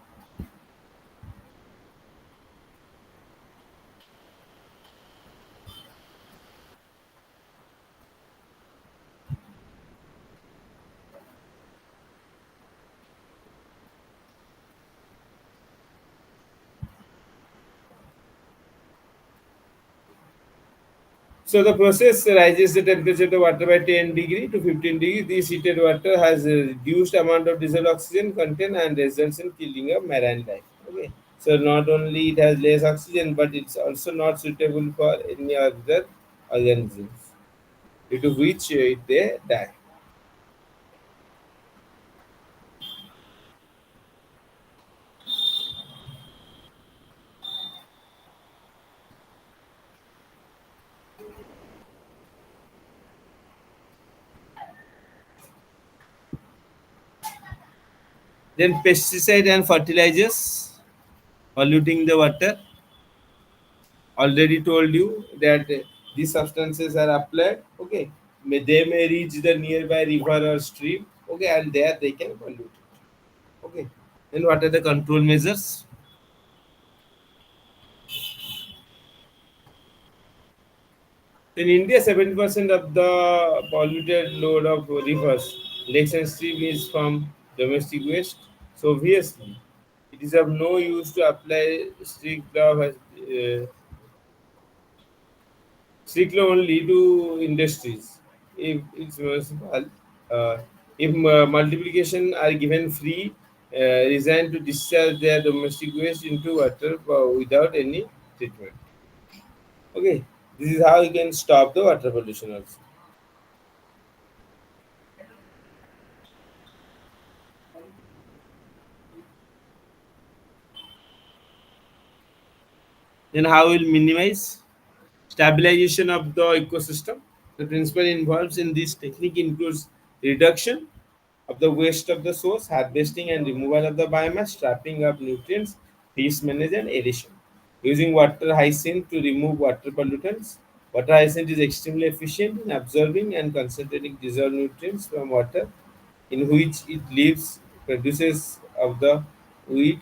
Speaker 1: So the process rises the temperature of the water by 10 degree to 15 degree. This heated water has a reduced amount of dissolved oxygen content and results in killing of marine life. Okay. So not only it has less oxygen, but it's also not suitable for any other organisms, due to which they die. Then pesticide and fertilizers polluting the water. Already told you that these substances are applied. Okay, they may reach the nearby river or stream. Okay, and there they can pollute it. Okay, then what are the control measures? In India, 70% of the polluted load of rivers, lakes, and stream is from domestic waste. So obviously, it is of no use to apply strict law strictly only to industries. If it's municipal, uh, if multiplication are given free, resigned to discharge their domestic waste into water without any treatment. Okay, this is how you can stop the water pollution also. Then how will minimize stabilization of the ecosystem? The principle involved in this technique includes reduction of the waste of the source, harvesting and removal of the biomass, trapping of nutrients, Peace management and aeration. Using water hyacinth to remove water pollutants. Water hyacinth is extremely efficient in absorbing and concentrating dissolved nutrients from water in which it lives, produces of the weed.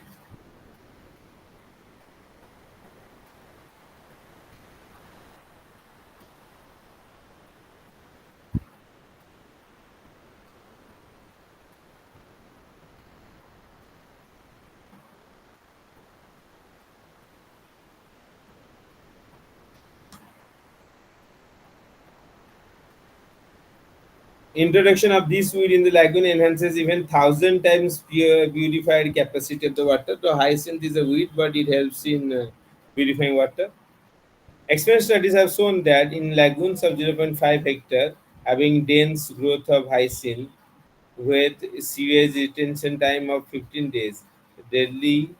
Speaker 1: Introduction of this weed in the lagoon enhances even thousand times pure purified capacity of the water. So hyacinth is a weed, but it helps in purifying water. Experience studies have shown that in lagoons of 0.5 hectare having dense growth of hyacinth with sewage retention time of 15 days, deadly.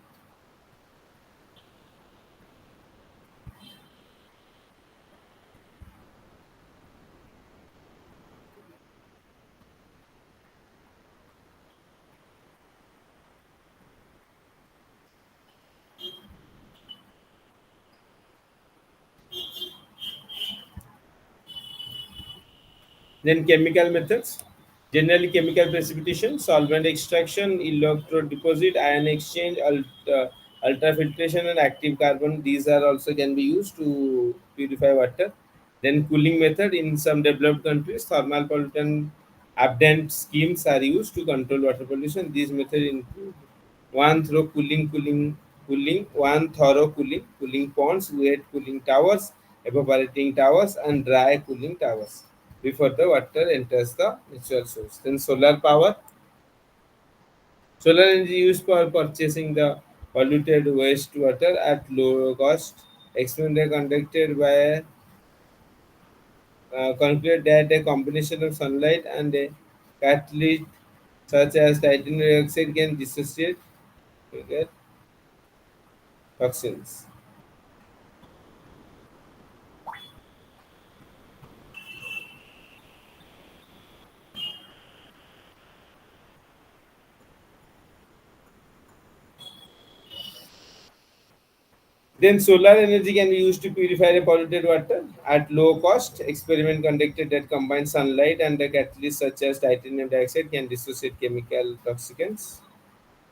Speaker 1: Then chemical methods. Generally, chemical precipitation, solvent extraction, electrode deposit, ion exchange, ultrafiltration, and active carbon. These are also can be used to purify water. Then cooling method in some developed countries, thermal pollutant abundant schemes are used to control water pollution. These methods include one thorough cooling ponds, wet cooling towers, evaporating towers, and dry cooling towers before the water enters the natural source. Then solar power. Solar energy used for purchasing the polluted wastewater at low cost. Experiment conducted by concluded that a combination of sunlight and a catalyst such as titanium dioxide can dissociate okay, toxins. Then solar energy can be used to purify the polluted water at low cost. Experiment conducted that combined sunlight and the catalyst such as titanium dioxide can dissociate chemical toxicants.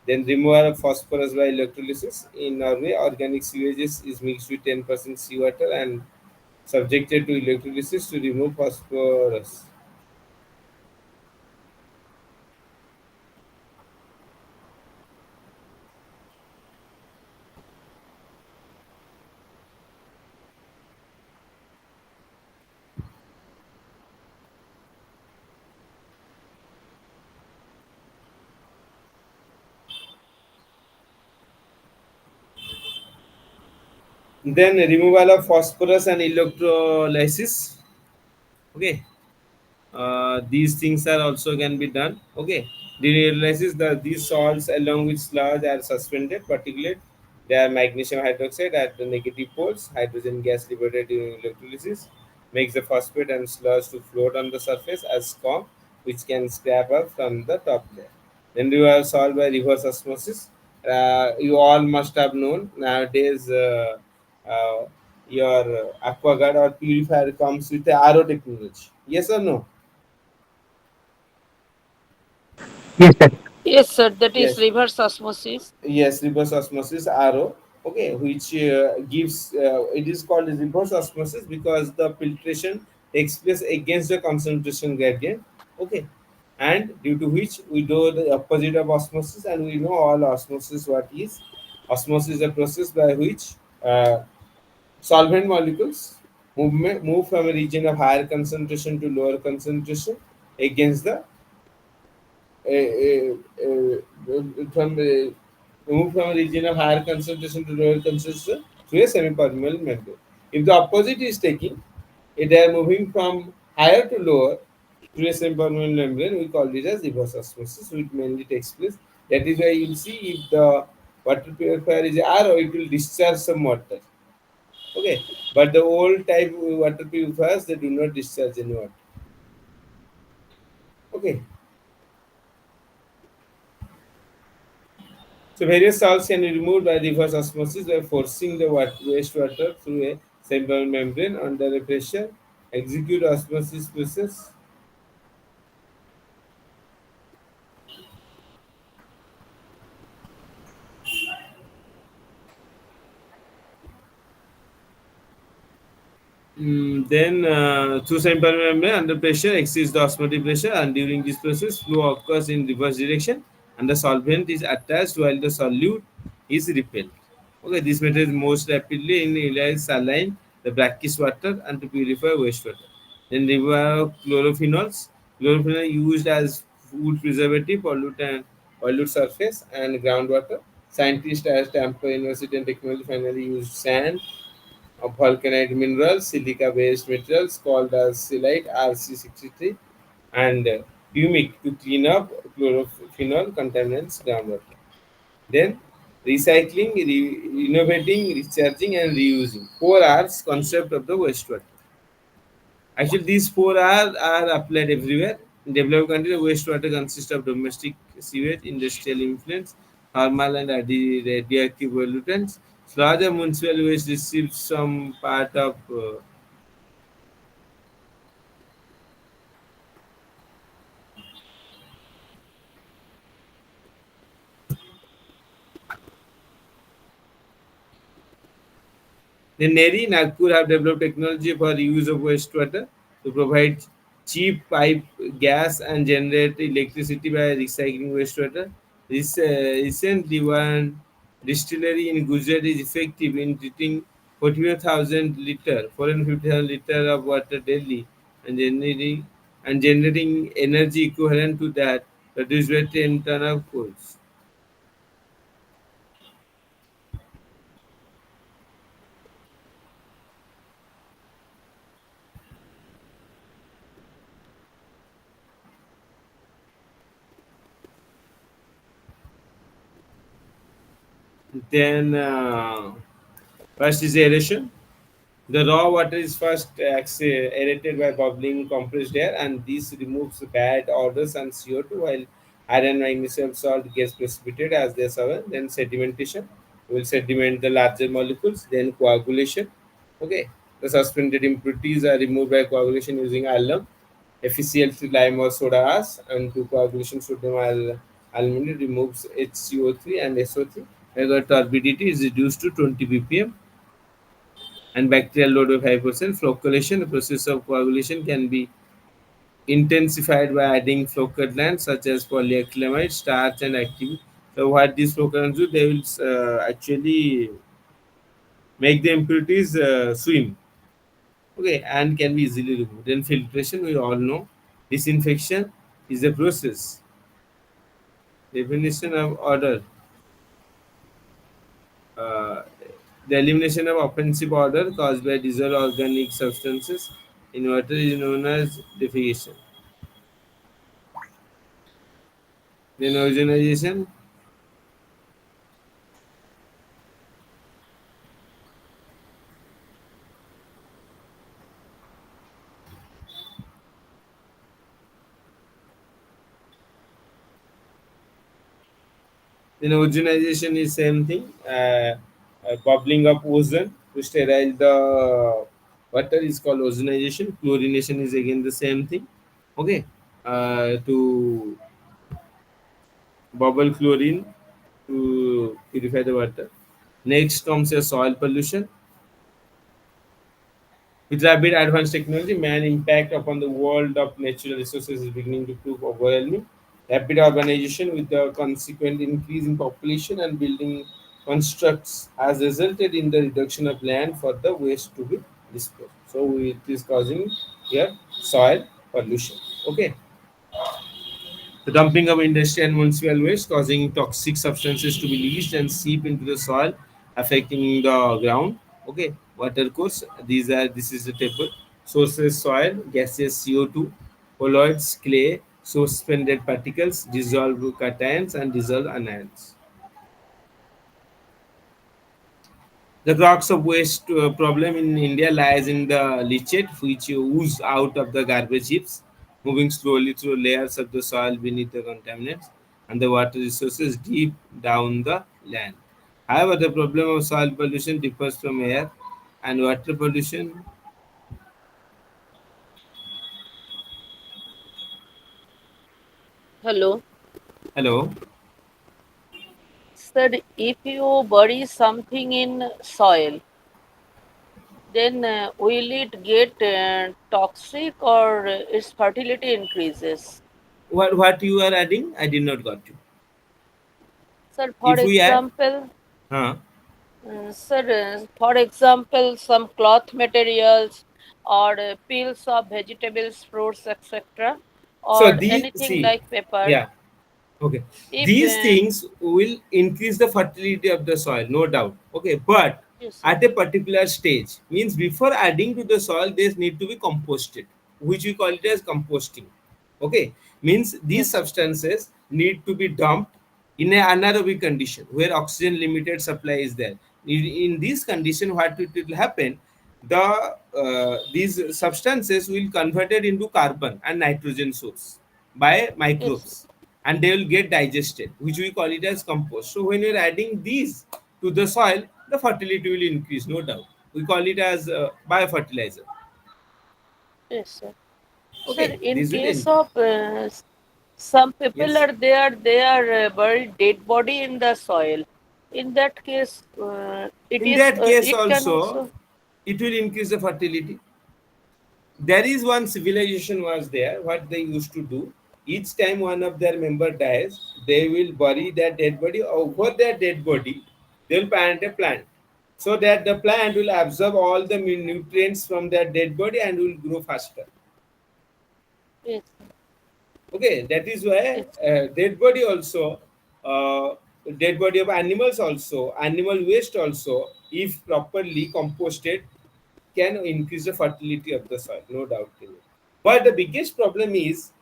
Speaker 1: Then removal of phosphorus by electrolysis. In Norway, organic sewages is mixed with 10% seawater and subjected to electrolysis to remove phosphorus. Then removal of phosphorus and electrolysis. Okay, these things are also can be done. Okay, the realizes that these salts along with sludge are suspended particulate. They are magnesium hydroxide at the negative poles. Hydrogen gas liberated during electrolysis makes the phosphate and sludge to float on the surface as scum, which can scrap up from the top layer. Then you are solved by reverse osmosis. You all must have known nowadays. Uh, your aquaguard or purifier comes with the RO technology. Yes or no?
Speaker 2: Yes, sir.
Speaker 4: Yes, sir, that is
Speaker 1: Yes,
Speaker 4: reverse osmosis.
Speaker 1: yes, reverse osmosis RO. Okay, which gives it is called as reverse osmosis because the filtration takes place against the concentration gradient. Okay, and due to which we do the opposite of osmosis, and we know all osmosis what is. Osmosis is a process by which solvent molecules move from a region of higher concentration to lower concentration against the from move from a region of higher concentration to lower concentration through a semi-permeable membrane. If the opposite is taking, if they are moving from higher to lower through a semi-permeable membrane, we call it as reverse osmosis, which mainly takes place. That is why you'll see if the water purifier is RO, it will discharge some water. Okay, but the old type water purifiers they do not discharge any water. Okay, So various salts can be removed by reverse osmosis by forcing the wastewater through a simple membrane under a pressure. Execute osmosis process. Then through simple membrane under pressure exceeds the osmotic pressure, and during this process flow occurs in reverse direction and the solvent is attached while the solute is repelled. Okay, this method is most rapidly in realize saline, the brackish water, and to purify wastewater. Then remove chlorophenols. Chlorophenols used as food preservative, pollute surface and groundwater. Scientists at Tampa University and Technology finally used sand of vulcanite minerals, silica-based materials called as silite RC63, and humic to clean up chlorophenol contaminants groundwater. Then recycling, innovating, recharging, and reusing. 4 R's concept of the wastewater. Actually, these 4 R are applied everywhere. In developed countries, wastewater consists of domestic sewage, industrial influence, thermal and radioactive pollutants. So, other municipal waste receives some part of Then Neri, Nagpur have developed technology for use of wastewater to provide cheap pipe gas and generate electricity by recycling wastewater. This recently one distillery in Gujarat is effective in treating 45,000 liter, 450,000 liter of water daily and generating energy equivalent to that produced by 10 ton of coals. Then first is aeration. The raw water is first aerated by bubbling compressed air, and this removes bad odors and CO2, while iron magnesium salt gets precipitated as they solve. Then sedimentation will sediment the larger molecules. Then coagulation. Okay, the suspended impurities are removed by coagulation using alum, FeCl3 lime or soda ash, and to coagulation sodium aluminum removes HCO3 and SO3. The turbidity is reduced to 20 ppm and bacterial load of 5%. Flocculation, the process of coagulation, can be intensified by adding flocculants such as polyacrylamide, starch, and active. So, what these flocculants do, they will actually make the impurities swim, okay, and can be easily removed. Then, filtration, we all know. Disinfection is a process. Definition of odor. Uh, the elimination of offensive odor caused by dissolved organic substances in water is known as defecation. Then ozonization. Then ozonization is same thing. Bubbling up ozone to sterile the water is called ozonization. Chlorination is again the same thing. Okay. To bubble chlorine to purify the water. Next comes a soil pollution. With rapid advanced technology, man impact upon the world of natural resources is beginning to prove overwhelming. Rapid urbanization with the consequent increase in population and building constructs has resulted in the reduction of land for the waste to be disposed. So it is causing here soil pollution. Okay. The dumping of industrial and municipal waste causing toxic substances to be released and seep into the soil, affecting the ground. Okay, water course. This is the table. Sources: soil, gases CO2, colloids, clay, suspended particles, dissolved cations, and dissolved anions. The crux of waste problem in India lies in the leachate, which ooze out of the garbage heaps, moving slowly through layers of the soil beneath the contaminants. and the water resources deep down the land. However, the problem of soil pollution differs from air and water pollution.
Speaker 4: Hello.
Speaker 1: Hello.
Speaker 4: Sir, if you bury something in soil, then will it get toxic or its fertility increases?
Speaker 1: What you are adding? I did not got you.
Speaker 4: Sir, for
Speaker 1: If we add,
Speaker 4: example,
Speaker 1: huh?
Speaker 4: for example, some cloth materials or peels of vegetables, fruits, etc.,
Speaker 1: So
Speaker 4: or
Speaker 1: these
Speaker 4: anything
Speaker 1: see,
Speaker 4: like paper.
Speaker 1: yeah. Okay,
Speaker 4: If
Speaker 1: these things will increase the fertility of the soil, no doubt. Okay, but
Speaker 4: yes, sir.
Speaker 1: at a particular stage, means before adding to the soil, they need to be composted, which we call it as composting. Okay, means these
Speaker 4: Yes, sir.
Speaker 1: substances need to be dumped in an anaerobic condition where oxygen limited supply is there. In this condition, what it will happen? These substances will converted into carbon and nitrogen source by
Speaker 4: Yes, sir.
Speaker 1: microbes, and they will get digested, which we call it as compost. So when you're adding these to the soil, the fertility will increase, no doubt. We call it as biofertilizer.
Speaker 4: Yes, sir. Sir,
Speaker 1: Okay,
Speaker 4: in
Speaker 1: this will
Speaker 4: case
Speaker 1: increase.
Speaker 4: of some people
Speaker 1: Yes.
Speaker 4: are there, they are buried dead body in the soil. In that case,
Speaker 1: In that case
Speaker 4: it can
Speaker 1: also,
Speaker 4: also.
Speaker 1: it will increase the fertility. There is one civilization was there. What they used to do, each time one of their member dies, they will bury their dead body. Over their dead body, they will plant a plant, so that the plant will absorb all the nutrients from their dead body and will grow faster.
Speaker 4: Yes,
Speaker 1: Okay, that is why
Speaker 4: yes,
Speaker 1: dead body also, dead body of animals also, animal waste also, if properly composted, can increase the fertility of the soil, no doubt in it. But the biggest problem is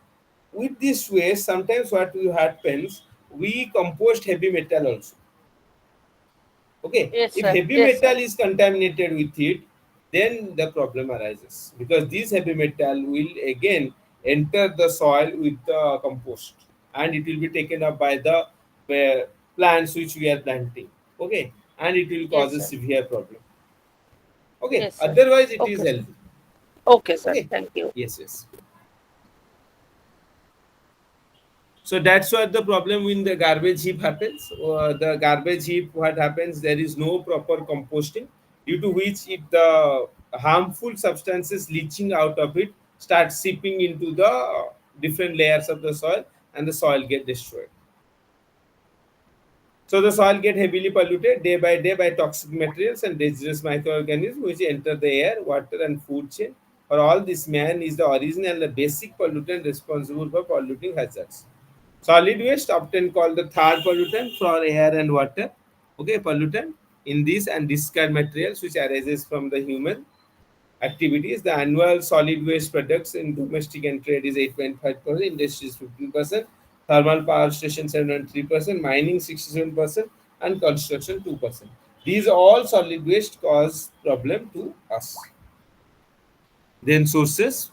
Speaker 1: with this waste, sometimes what will happens, we compost heavy metal also. Okay,
Speaker 4: yes,
Speaker 1: if
Speaker 4: sir.
Speaker 1: heavy
Speaker 4: Yes, sir.
Speaker 1: metal is contaminated with it, then the problem arises because this heavy metal will again enter the soil with the compost, and it will be taken up by the plants which we are planting. Okay, and it will
Speaker 4: Yes,
Speaker 1: cause a
Speaker 4: sir.
Speaker 1: severe problem. Okay,
Speaker 4: Yes, sir.
Speaker 1: otherwise it is
Speaker 4: Okay, sir.
Speaker 1: healthy.
Speaker 4: Okay, sir.
Speaker 1: Okay,
Speaker 4: Thank you.
Speaker 1: yes, yes. So that's what the problem when the garbage heap happens. The garbage heap, what happens? There is no proper composting, due to which the harmful substances leaching out of it start seeping into the different layers of the soil, and the soil get destroyed. So the soil get heavily polluted day by toxic materials and dangerous microorganisms which enter the air, water, and food chain. For all this, man is the original and the basic pollutant responsible for polluting hazards. Solid waste, often called the third pollutant for air and water. Okay, pollutant in these and discard materials which arises from the human activities. The annual solid waste products in domestic and trade is 8.5%, industry is 15%, thermal power station 7.3%, mining 67%, and construction 2%. These all solid waste cause problem to us. Then sources,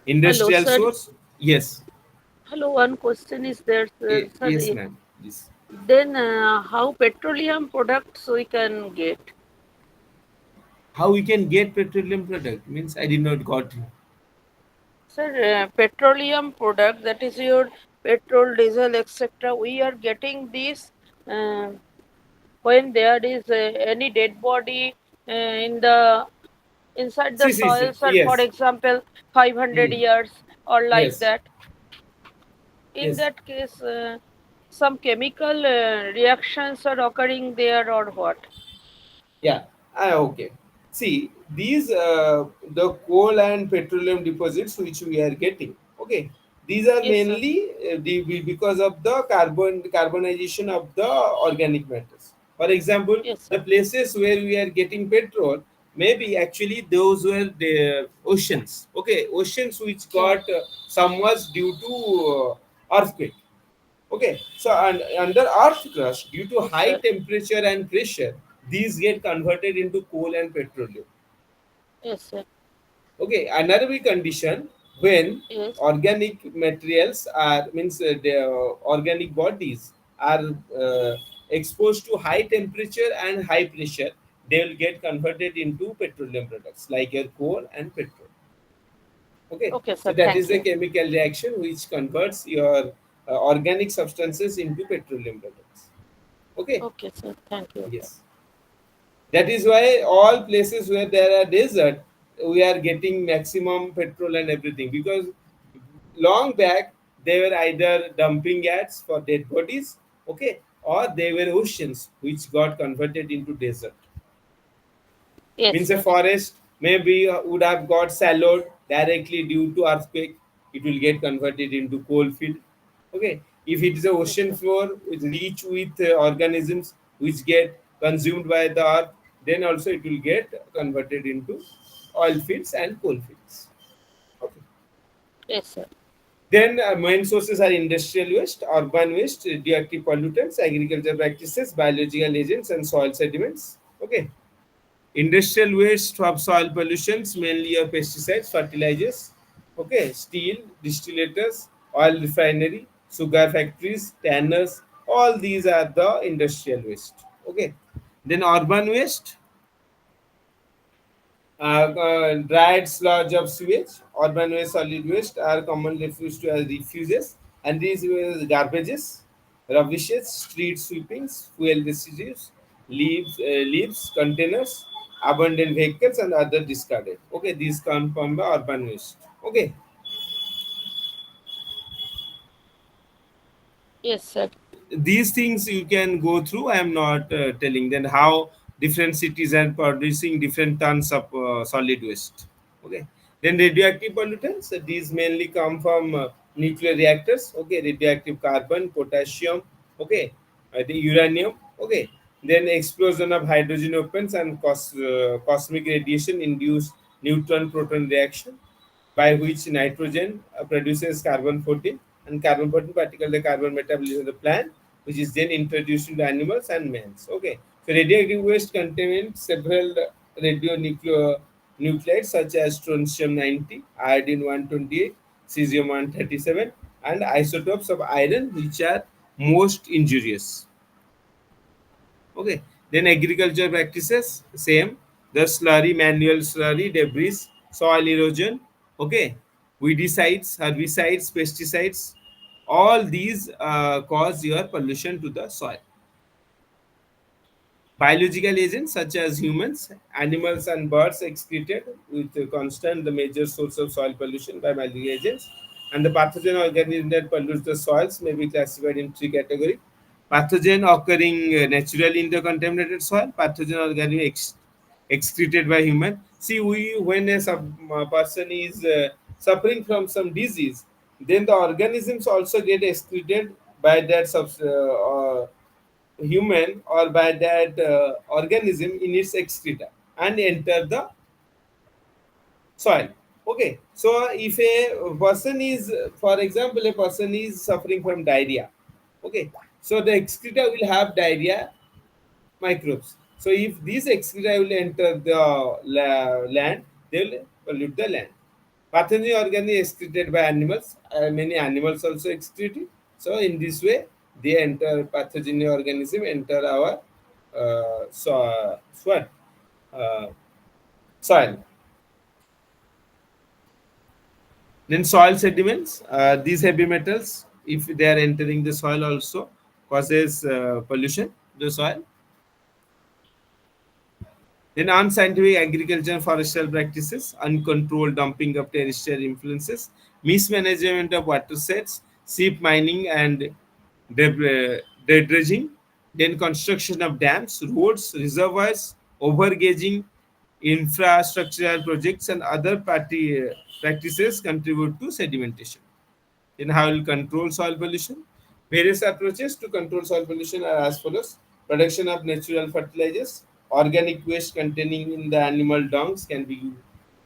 Speaker 4: Hello,
Speaker 1: industrial
Speaker 4: sir.
Speaker 1: source, yes.
Speaker 4: Hello. One question is there, sir. Sir,
Speaker 1: Yes, ma'am. Please.
Speaker 4: then how petroleum products we can get?
Speaker 1: How we can get petroleum product means I did not got you.
Speaker 4: Sir, petroleum product, that is your petrol, diesel, etc. We are getting this uh, when there is any dead body in the inside the
Speaker 1: See.
Speaker 4: soil, sir. For
Speaker 1: Yes.
Speaker 4: example, 500
Speaker 1: Hmm.
Speaker 4: years or like
Speaker 1: Yes.
Speaker 4: that. In
Speaker 1: Yes.
Speaker 4: that case, some chemical reactions are occurring there or what?
Speaker 1: Yeah. Okay. See, these the coal and petroleum deposits which we are getting. Okay. These are
Speaker 4: Yes, sir.
Speaker 1: mainly because of the carbonization of the organic matters. For example,
Speaker 4: Yes,
Speaker 1: the
Speaker 4: sir.
Speaker 1: places where we are getting petrol, maybe actually those were the oceans. Okay, oceans which
Speaker 4: Yeah.
Speaker 1: got submerged due to earthquake. Okay, so and under earth crust, due to
Speaker 4: Yes,
Speaker 1: high
Speaker 4: sir.
Speaker 1: temperature and pressure, these get converted into coal and petroleum.
Speaker 4: Yes, sir.
Speaker 1: Okay, another big condition. when
Speaker 4: Yes.
Speaker 1: organic materials are means the organic bodies are uh, exposed to high temperature and high pressure, they will get converted into petroleum products like your coal and petrol. Okay,
Speaker 4: Okay,
Speaker 1: so
Speaker 4: sir.
Speaker 1: that is
Speaker 4: Thank
Speaker 1: the
Speaker 4: you.
Speaker 1: chemical reaction which converts your organic substances into petroleum products. Okay,
Speaker 4: Okay, sir. Thank you.
Speaker 1: yes. That is why all places where there are desert, we are getting maximum petrol and everything, because long back they were either dumping yards for dead bodies, okay, or they were oceans which got converted into desert.
Speaker 4: Yes,
Speaker 1: Means a
Speaker 4: sir.
Speaker 1: forest maybe would have got swallowed directly due to earthquake, it will get converted into coal field. Okay, if it is a
Speaker 4: Yes,
Speaker 1: ocean
Speaker 4: sir.
Speaker 1: floor with rich with organisms which get consumed by the earth, then also it will get converted into oil fields and coal fields. Okay.
Speaker 4: Yes, sir.
Speaker 1: Then main sources are industrial waste, urban waste, radioactive pollutants, agriculture practices, biological agents, and soil sediments. Okay. Industrial waste from soil pollutions, mainly your pesticides, fertilizers, okay, steel, distillators, oil refinery, sugar factories, tanners, all these are the industrial waste. Okay. Then urban waste, dried sludge of sewage, urban waste, solid waste are commonly referred to as refuges, and these were garbages, rubbishes, street sweepings, fuel residues, leaves, containers, abandoned vehicles, and other discarded. Okay, these come from the urban waste. Okay,
Speaker 4: Yes, sir.
Speaker 1: these things you can go through. I am not telling then how different cities are producing different tons of solid waste. Okay, then radioactive pollutants, these mainly come from nuclear reactors. Okay, radioactive carbon, potassium, okay, the uranium. Okay, then explosion of hydrogen weapons and cosmic radiation induced neutron proton reaction, by which nitrogen produces carbon 14, and carbon 14 particle the carbon metabolism of the plant, which is then introduced into animals and males. Okay, so radioactive waste contains several radionuclides such as strontium 90, iodine 128, cesium 137, and isotopes of iron which are most injurious. Okay. Then agriculture practices, same. The slurry, manual slurry, debris, soil erosion. Okay. Weedicides, herbicides, pesticides. All these cause your pollution to the soil. Biological agents such as humans, animals, and birds excreted with constant the major source of soil pollution by biological agents. And the pathogen organism that pollutes the soils may be classified in three categories. Pathogen occurring naturally in the contaminated soil, pathogen organism excreted by human. See, we when a person is suffering from some disease, then the organisms also get excreted by that human or by that organism in its excreta and enter the soil. Okay, so if a person is, for example, a person is suffering from diarrhea, okay, so the excreta will have diarrhea microbes. So if these excreta will enter the land, they will pollute the land. Pathogen organism excreted by animals. Many animals also excrete it. So in this way, they enter pathogen organism enter our what uh, soil. Then soil sediments. These heavy metals, if they are entering the soil, also causes pollution to the soil. Then unscientific agriculture and forestal practices, uncontrolled dumping of terrestrial influences, mismanagement of watersheds, sheep mining and dredging, then construction of dams, roads, reservoirs, overgazing, infrastructural projects, and other practices contribute to sedimentation. Then how will control soil pollution? Various approaches to control soil pollution are as follows. Production of natural fertilizers. Organic waste containing in the animal dungs can be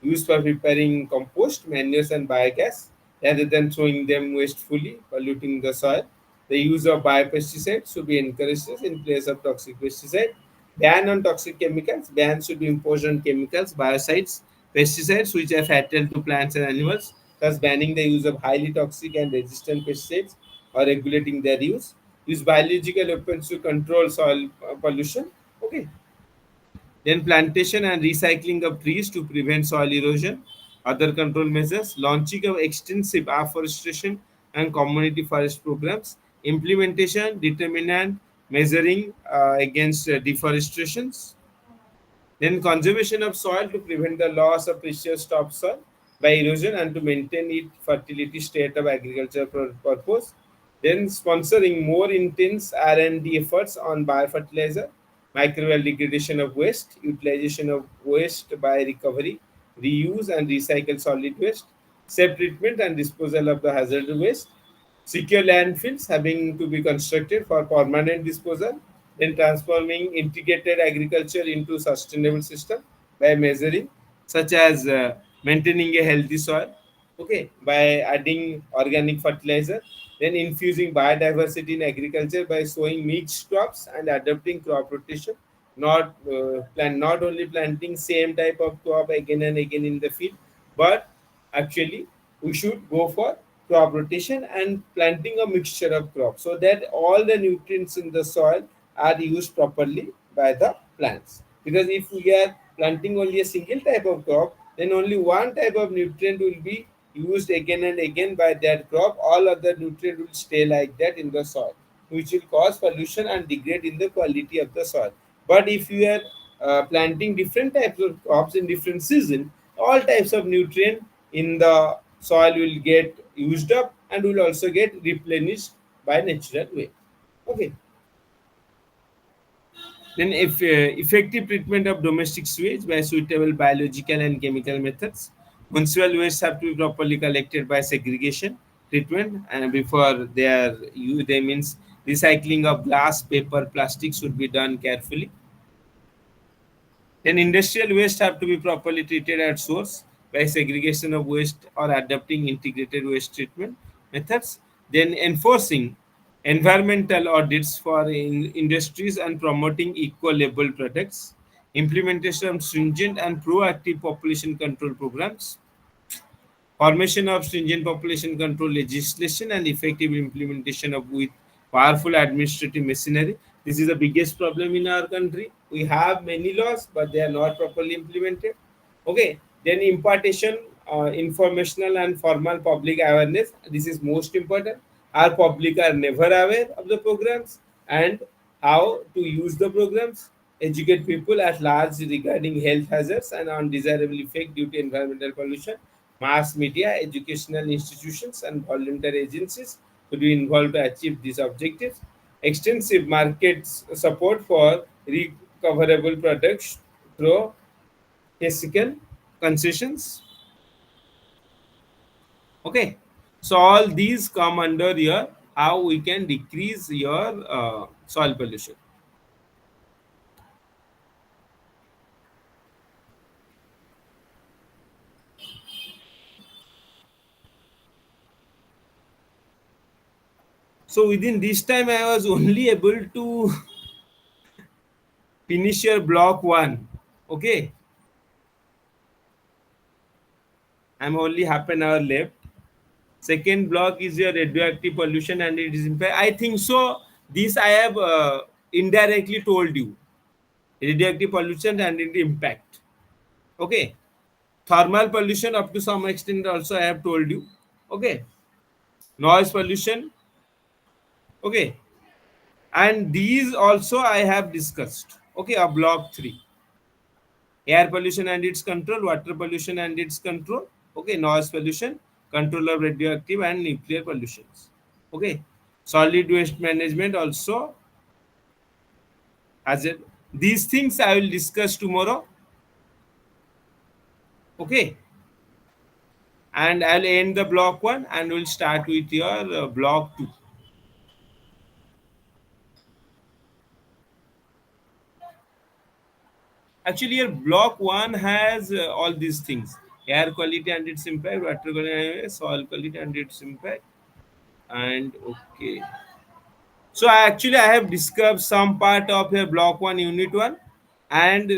Speaker 1: used for preparing compost, manures, and biogas rather than throwing them wastefully, polluting the soil. The use of biopesticides should be encouraged in place of toxic pesticide. Ban on toxic chemicals. Ban should be imposed on chemicals, biocides, pesticides which are fatal to plants and animals. thus banning the use of highly toxic and resistant pesticides or regulating their use. Use biological weapons to control soil pollution. Okay. Then plantation and recycling of trees to prevent soil erosion. Other control measures, launching of extensive afforestation and community forest programs. Implementation, determinant, measuring against deforestations. Then conservation of soil to prevent the loss of precious topsoil by erosion and to maintain its fertility state of agriculture purpose. Then sponsoring more intense R&D efforts on biofertilizer, microbial degradation of waste, utilization of waste by recovery, reuse and recycle solid waste, safe treatment and disposal of the hazardous waste, secure landfills having to be constructed for permanent disposal, then transforming integrated agriculture into sustainable system by measuring, such as maintaining a healthy soil, okay, by adding organic fertilizer, then infusing biodiversity in agriculture by sowing mixed crops and adopting crop rotation, not only planting same type of crop again and again in the field, but actually we should go for crop rotation and planting a mixture of crops so that all the nutrients in the soil are used properly by the plants. Because if we are planting only a single type of crop, then only one type of nutrient will be used again and again by that crop. All other nutrient will stay like that in the soil, which will cause pollution and degrade in the quality of the soil. But if you are planting different types of crops in different season, all types of nutrient in the soil will get used up and will also get replenished by natural way. Okay. Then, if effective treatment of domestic sewage by suitable biological and chemical methods, municipal waste have to be properly collected by segregation treatment, and before they are used, they means recycling of glass, paper, plastic should be done carefully. Then industrial waste have to be properly treated at source by segregation of waste or adopting integrated waste treatment methods. Then enforcing environmental audits for industries and promoting eco-label products. Implementation of stringent and proactive population control programs. Formation of stringent population control legislation and effective implementation of with powerful administrative machinery. This is the biggest problem in our country. We have many laws, but they are not properly implemented. Okay, then impartation, informational and formal public awareness. This is most important. Our public are never aware of the programs and how to use the programs. Educate people at large regarding health hazards and undesirable effect due to environmental pollution. Mass media, educational institutions, and voluntary agencies to be involved to achieve these objectives. Extensive market support for recoverable products through ethical concessions. Okay, so all these come under your how we can decrease your soil pollution. So within this time, I was only able to finish your block one. Okay, I'm only half an hour left. Second block is your radioactive pollution and it is impact. I think so. This I have indirectly told you radioactive pollution and its impact. Okay, thermal pollution up to some extent also I have told you. Okay, noise pollution. Okay, and these also I have discussed. Okay, a block three. Air pollution and its control, water pollution and its control, okay, noise pollution, control of radioactive and nuclear pollutions, okay, solid waste management also has it. These things I will discuss tomorrow, okay, and I'll end the block one and we'll start with your block two. Actually, your block one has all these things: air quality and its impact, water quality, soil quality and its impact, and okay. So I have discussed some part of your block one, unit one, and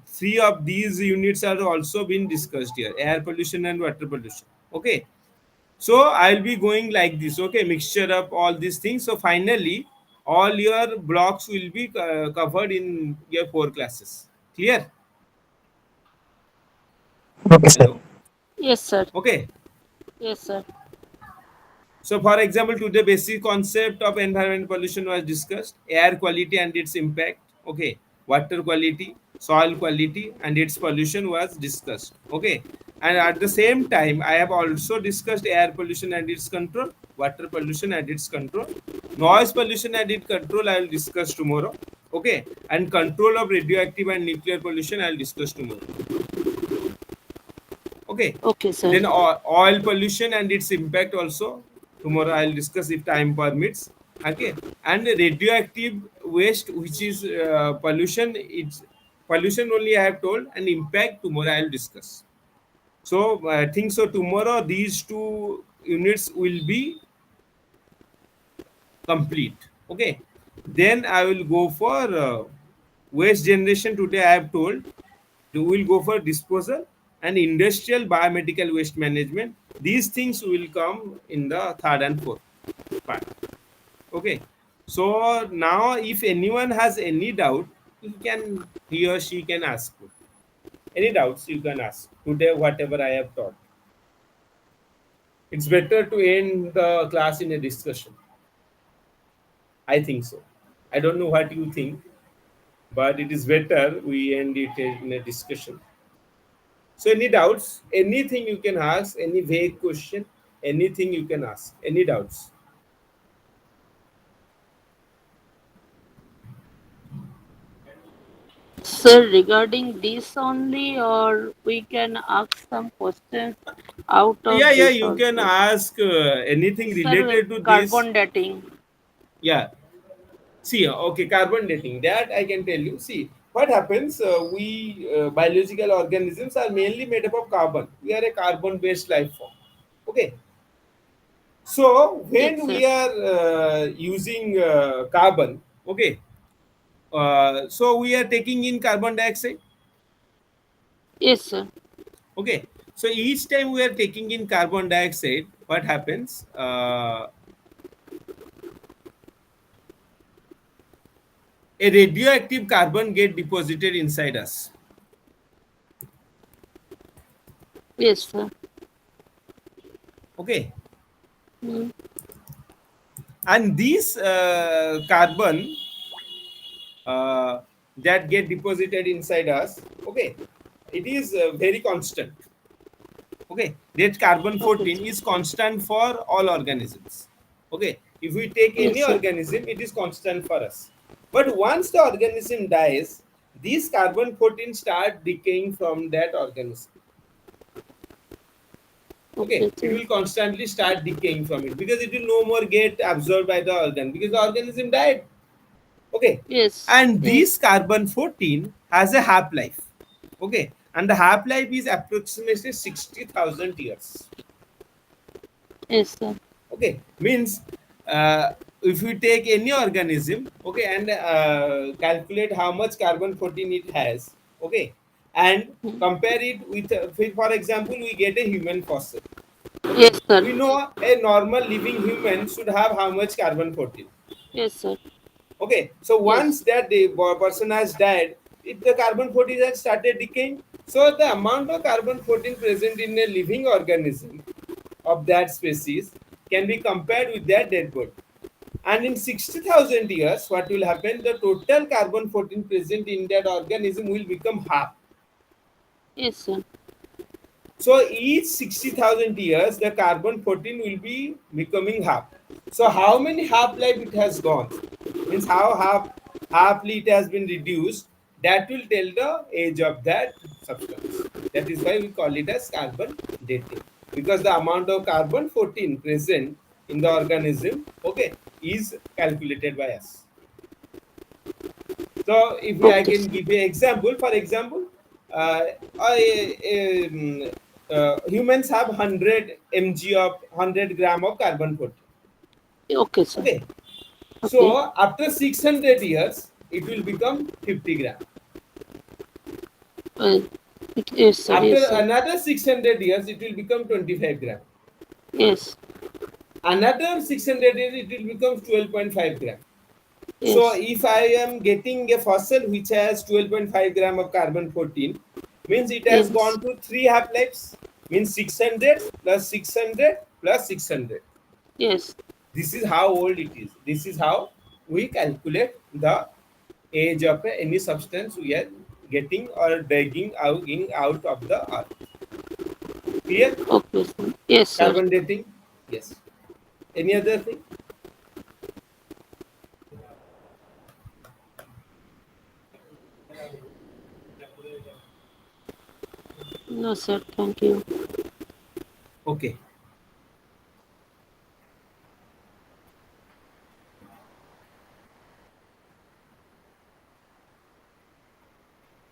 Speaker 1: three of these units are also been discussed here: air pollution and water pollution. Okay, So I'll be going like this, okay, mixture of all these things. So finally, all your blocks will be covered in your 4 classes. Clear?
Speaker 2: Okay, sir.
Speaker 1: Hello.
Speaker 4: Yes, sir.
Speaker 1: Okay.
Speaker 4: Yes, sir.
Speaker 1: So, for example, today basic concept of environment pollution was discussed: air quality and its impact. Okay, water quality, soil quality, and its pollution was discussed. Okay, and at the same time, I have also discussed air pollution and its control, water pollution and its control, noise pollution and its control. I will discuss tomorrow. Okay, and control of radioactive and nuclear pollution I will discuss tomorrow. Okay,
Speaker 4: Okay, sir.
Speaker 1: then oil pollution and its impact also tomorrow I'll discuss if time permits. Okay, and radioactive waste, which is pollution, it's pollution only I have told, and impact tomorrow I'll discuss. So I think so tomorrow these two units will be complete. Okay, then I will go for waste generation. Today I have told we will go for disposal and industrial biomedical waste management. These things will come in the third and fourth part. Okay, so now if anyone has any doubt, he or she can ask me. Any doubts you can ask today, whatever I have taught. It's better to end the class in a discussion. I think so. I don't know what you think, but it is better we end it in a discussion. So, any doubts? Anything you can ask, any vague question, anything you can ask. Any doubts?
Speaker 4: Sir, regarding this only, or we can ask some questions out
Speaker 1: Yeah,
Speaker 4: of
Speaker 1: yeah,
Speaker 4: this
Speaker 1: you can
Speaker 4: also.
Speaker 1: ask anything
Speaker 4: Sir,
Speaker 1: related to this.
Speaker 4: carbon dating.
Speaker 1: Yeah, see, okay, carbon dating. That I can tell you. See, what happens? We biological organisms are mainly made up of carbon. We are a carbon-based life form. Okay, so
Speaker 4: Yes,
Speaker 1: when
Speaker 4: sir.
Speaker 1: we are using carbon, okay, so we are taking in carbon dioxide.
Speaker 4: Yes, sir.
Speaker 1: Okay, so each time we are taking in carbon dioxide, what happens? A radioactive carbon get deposited inside us.
Speaker 4: Yes, sir.
Speaker 1: Okay,
Speaker 4: Mm.
Speaker 1: and these carbon that get deposited inside us, okay, it is very constant. Okay, that carbon
Speaker 4: Okay,
Speaker 1: 14
Speaker 4: sir.
Speaker 1: is constant for all organisms. Okay, if we take
Speaker 4: Yes,
Speaker 1: any
Speaker 4: sir.
Speaker 1: organism, it is constant for us. But once the organism dies, these carbon 14 start decaying from that organism. Okay,
Speaker 4: Okay,
Speaker 1: it
Speaker 4: sir.
Speaker 1: will constantly start decaying from it because it will no more get absorbed by the organ because the organism died. Okay,
Speaker 4: Yes,
Speaker 1: and
Speaker 4: yes,
Speaker 1: this carbon 14 has a half life. Okay, and the half life is approximately 60,000 years.
Speaker 4: yes, sir.
Speaker 1: Okay, means if we take any organism, okay, and calculate how much carbon 14 it has, okay, and
Speaker 4: Mm.
Speaker 1: compare it with for example we get a human fossil. Okay,
Speaker 4: Yes, sir.
Speaker 1: we know a normal living human should have how much carbon 14.
Speaker 4: Yes, sir.
Speaker 1: Okay, so
Speaker 4: Yes,
Speaker 1: once that the person has died, if the carbon 14 has started decaying, so the amount of carbon 14 present in a living organism of that species can be compared with their dead body. And in 60,000 years, what will happen? The total carbon 14 present in that organism will become half.
Speaker 4: yes, sir.
Speaker 1: So each 60,000 years, the carbon 14 will be becoming half. So how many half life it has gone? Means how halfly it has been reduced. That will tell the age of that substance. That is why we call it as carbon dating, because the amount of carbon 14 present in the organism, okay, is calculated by us. So if I
Speaker 4: Okay,
Speaker 1: can
Speaker 4: sir.
Speaker 1: give you an example, for example, uh, humans have 100 mg of 100 gram of carbon 14.
Speaker 4: Okay, sir.
Speaker 1: Okay,
Speaker 4: Okay.
Speaker 1: so after 600 years, it will become 50 gram.
Speaker 4: Uh, yes, sir.
Speaker 1: After
Speaker 4: Yes, sir.
Speaker 1: another 600 years, it will become 25 gram.
Speaker 4: Yes.
Speaker 1: Another 600 days it will become 12.5 gram. So
Speaker 4: Yes.
Speaker 1: if I am getting a fossil which has 12.5 gram of carbon 14, means it has
Speaker 4: Yes.
Speaker 1: gone through 3 half lives, means 600 plus 600 plus 600.
Speaker 4: Yes.
Speaker 1: This is how old it is. This is how we calculate the age of any substance we are getting or dragging out of the earth. Clear?
Speaker 4: Okay, sir. Yes, sir.
Speaker 1: Carbon dating? Yes. Any other thing?
Speaker 4: No, sir. Thank you.
Speaker 1: Okay.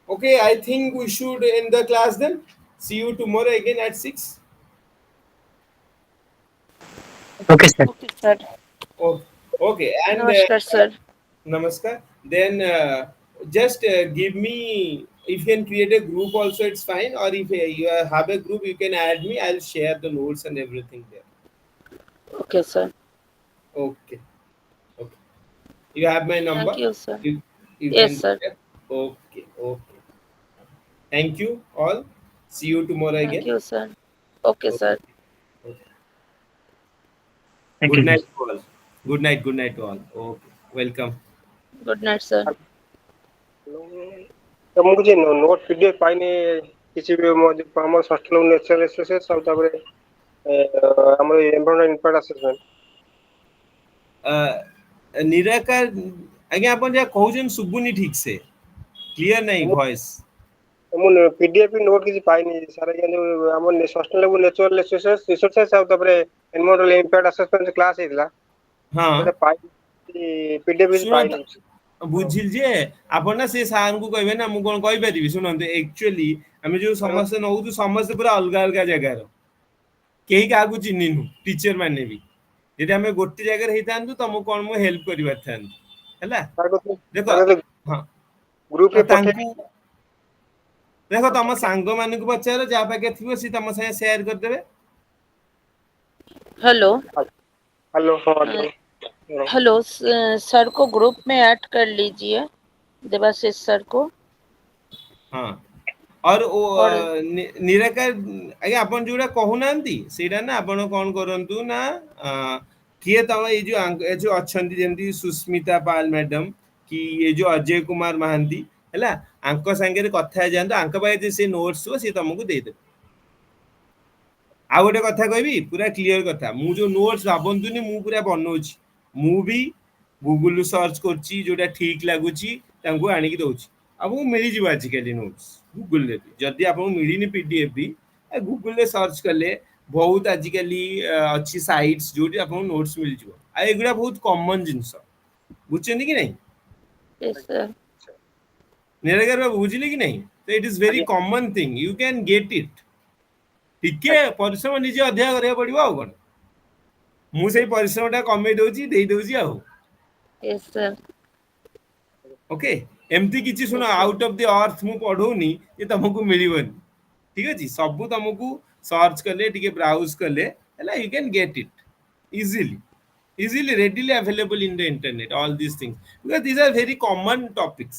Speaker 1: Okay, I think we should end the class then. See you tomorrow again at 6.
Speaker 2: Okay, sir.
Speaker 4: Okay, sir.
Speaker 1: Oh, okay. And
Speaker 4: Namaskar, sir.
Speaker 1: namaskar. Then just give me, if you can create a group also, it's fine. Or if you have a group, you can add me. I'll share the notes and everything there.
Speaker 4: Okay, sir.
Speaker 1: Okay. Okay. You have my
Speaker 4: Thank
Speaker 1: number.
Speaker 4: you, sir.
Speaker 1: You
Speaker 4: Yes,
Speaker 1: can do
Speaker 4: sir.
Speaker 1: that. Okay. Okay. Thank you all. See you tomorrow
Speaker 4: Thank
Speaker 1: again.
Speaker 4: you, sir. Okay,
Speaker 1: Okay.
Speaker 4: sir.
Speaker 1: Okay.
Speaker 2: Thank
Speaker 1: Good
Speaker 2: you,
Speaker 1: night
Speaker 2: sir.
Speaker 1: to all. Good night. Good night to all. Okay. Welcome.
Speaker 4: Good night, sir.
Speaker 5: ତ ମୁଁ କିଛି note PDF ପାଇନି କିଛି ବି ଆମର ଷଷ୍ଠ nature resources ଆଉ ତାପରେ ଆମର ଏନଭାରନମେଣ୍ଟ ଇମ୍ପାକ୍ଟ ଆସେସମେଣ୍ଟ
Speaker 1: ନିରାକାର ଆଜ୍ଞା ଆପଣ ଯାହା କହୁଛନ୍ତି ଶୁଭୁନି ଠିକ ସେ କ୍ଲିୟର ନାହିଁ ଭଏସ
Speaker 5: ମୁଁ ପିଡିଏଫ୍ ନୋଟ୍ କିଛି ପାଇନି ସାର୍ ଆଜ୍ଞା ଯୋଉ ଆମର ଷଷ୍ଠ ଲେବୁଲ ନେଚର ରିସୋର୍ସେସ୍ ଆଉ ତାପରେ ଏନଭାରନମେଣ୍ଟ ଇମ୍ପାକ୍ଟ ଆସେସମେଣ୍ଟ କ୍ଲାସ୍ ହେଇଥିଲା
Speaker 1: ହଁ
Speaker 5: ସେଟା ପାଇନି ପିଡିଏଫ୍ କିଛି
Speaker 1: ଶୁଣନ୍ତୁ
Speaker 5: ପାଇନି।
Speaker 1: ବୁଝିଲି ଯେ ଆପଣ ନା ସେ ସାରଙ୍କୁ କହିବେ ନା ମୁଁ କଣ କହିପାରିବି ଶୁଣନ୍ତୁ ଆକ୍ଚୁଆଲି ଆମେ ଯୋଉ ସମସ୍ତେ ନଉଛୁ ସମସ୍ତେ ପୁରା ଅଲଗା ଅଲଗା ଜାଗାର କେହି କାହାକୁ ଚିହ୍ନିନୁ ଟିଚର ମାନେ ବି ଯଦି ଆମେ ଗୋଟେ ଜାଗାରେ ହେଇଥାନ୍ତୁ ତମକୁ କଣ ମୁଁ ହେଲ୍ପ କରିପାରିଥାନ୍ତି ହେଲା ଦେଖ ହଁ
Speaker 5: ଗ୍ରୁପରେ ପଠେଇବି
Speaker 1: ତାଙ୍କୁ ଦେଖ ତମ ସାଙ୍ଗ ମାନଙ୍କୁ ପଚାର ଯାହା ପାଖରେ ଥିବ ସେ ତମ ସାଙ୍ଗେ ସେୟାର କରିଦେବେ
Speaker 4: हेलो
Speaker 5: ହ୍ୟାଲୋ ହଁ
Speaker 4: अ,
Speaker 5: ହ୍ୟାଲୋ
Speaker 4: हेलो सर को ग्रुप में ऐड कर लीजिए देवाशीष सर को
Speaker 1: ହଁ और
Speaker 4: और
Speaker 1: ନିରାକାର ଆଜ୍ଞା ଆପଣ ଯୋଉଟା କହୁନାହାନ୍ତି ସେଇଟା ନା ଆପଣ କଣ କରନ୍ତୁ ନା କିଏ ତମ ଏଇ ଯୋଉ ଅଛନ୍ତି ଯେମିତି ସୁସ୍ମିତା ପାଲ ମ୍ୟାଡାମ କି ଏ ଯୋଉ ଅଜୟ କୁମାର ମହାନ୍ତି ହେଲା ଆଙ୍କ ସାଙ୍ଗରେ କଥା ହେଇଯାଆନ୍ତୁ ଆଙ୍କ ପାଖରେ ସେ ନୋଟ୍ସ ଥିବ ସେ ତମକୁ ଦେଇଦେବେ ଆଉ ଗୋଟେ କଥା କହିବି ପୁରା କ୍ଲିୟର କଥା ମୁଁ ଯୋଉ ନୋଟ୍ସ ଭାବନ୍ତୁନି ମୁଁ ପୁରା ବନଉଛି ମୁଁ ବି ଗୁଗୁଲ ସର୍ଚ୍ଚ କରୁଛି ଯୋଉଟା ଠିକ ଲାଗୁଛି ତାଙ୍କୁ ଆଣିକି ଦଉଛି ଆପଣଙ୍କୁ ମିଳିଯିବ ଆଜିକାଲି ନୋଟ୍ସ ଗୁଗୁଲରେ ବି ଯଦି ଆପଣଙ୍କୁ ମିଳିନି ପିଡିଏଫ୍ ବି ଗୁଗୁଲରେ ସର୍ଚ୍ଚ କଲେ ବହୁତ ଆଜିକାଲି ଅଛି ସାଇଟ୍ସ ଯୋଉଠି ଆପଣଙ୍କୁ ନୋଟ୍ସ ମିଳିଯିବ ଆଉ ଏଗୁଡ଼ା ବହୁତ କମନ ଜିନିଷ ବୁଝୁଛନ୍ତି କି ନାହିଁ
Speaker 4: यस सर
Speaker 1: ନିରାକାର ବାବୁ ବୁଝିଲେ କି ନାହିଁ ତ ଇଟ୍ ଇଜ ଭେରି
Speaker 5: ଆଜ୍ଞା
Speaker 1: common thing you can get it ଟିକେ ପରିଶ୍ରମ ନିଜେ ଅଧିକା କରିବାକୁ ପଡିବ ଆଉ କଣ ମୁଁ ସେଇ ପରିଶ୍ରମଟା କମେଇ ଦଉଛି ଦେଇ ଦଉଛି ଆଉ
Speaker 4: यस सर
Speaker 1: ଓକେ ଏମିତି କିଛି ଶୁଣ
Speaker 4: yes sir
Speaker 1: out of the ଅର୍ଥ ମୁଁ ପଢଉନି ଯେ ତମକୁ ମିଳିବନି ଠିକ ଅଛି ସବୁ ତମକୁ ସର୍ଚ୍ଚ କଲେ ଟିକେ ବ୍ରାଉଜ କଲେ ହେଲା you can get it easily easily readily available in the internet all these things because these are very common topics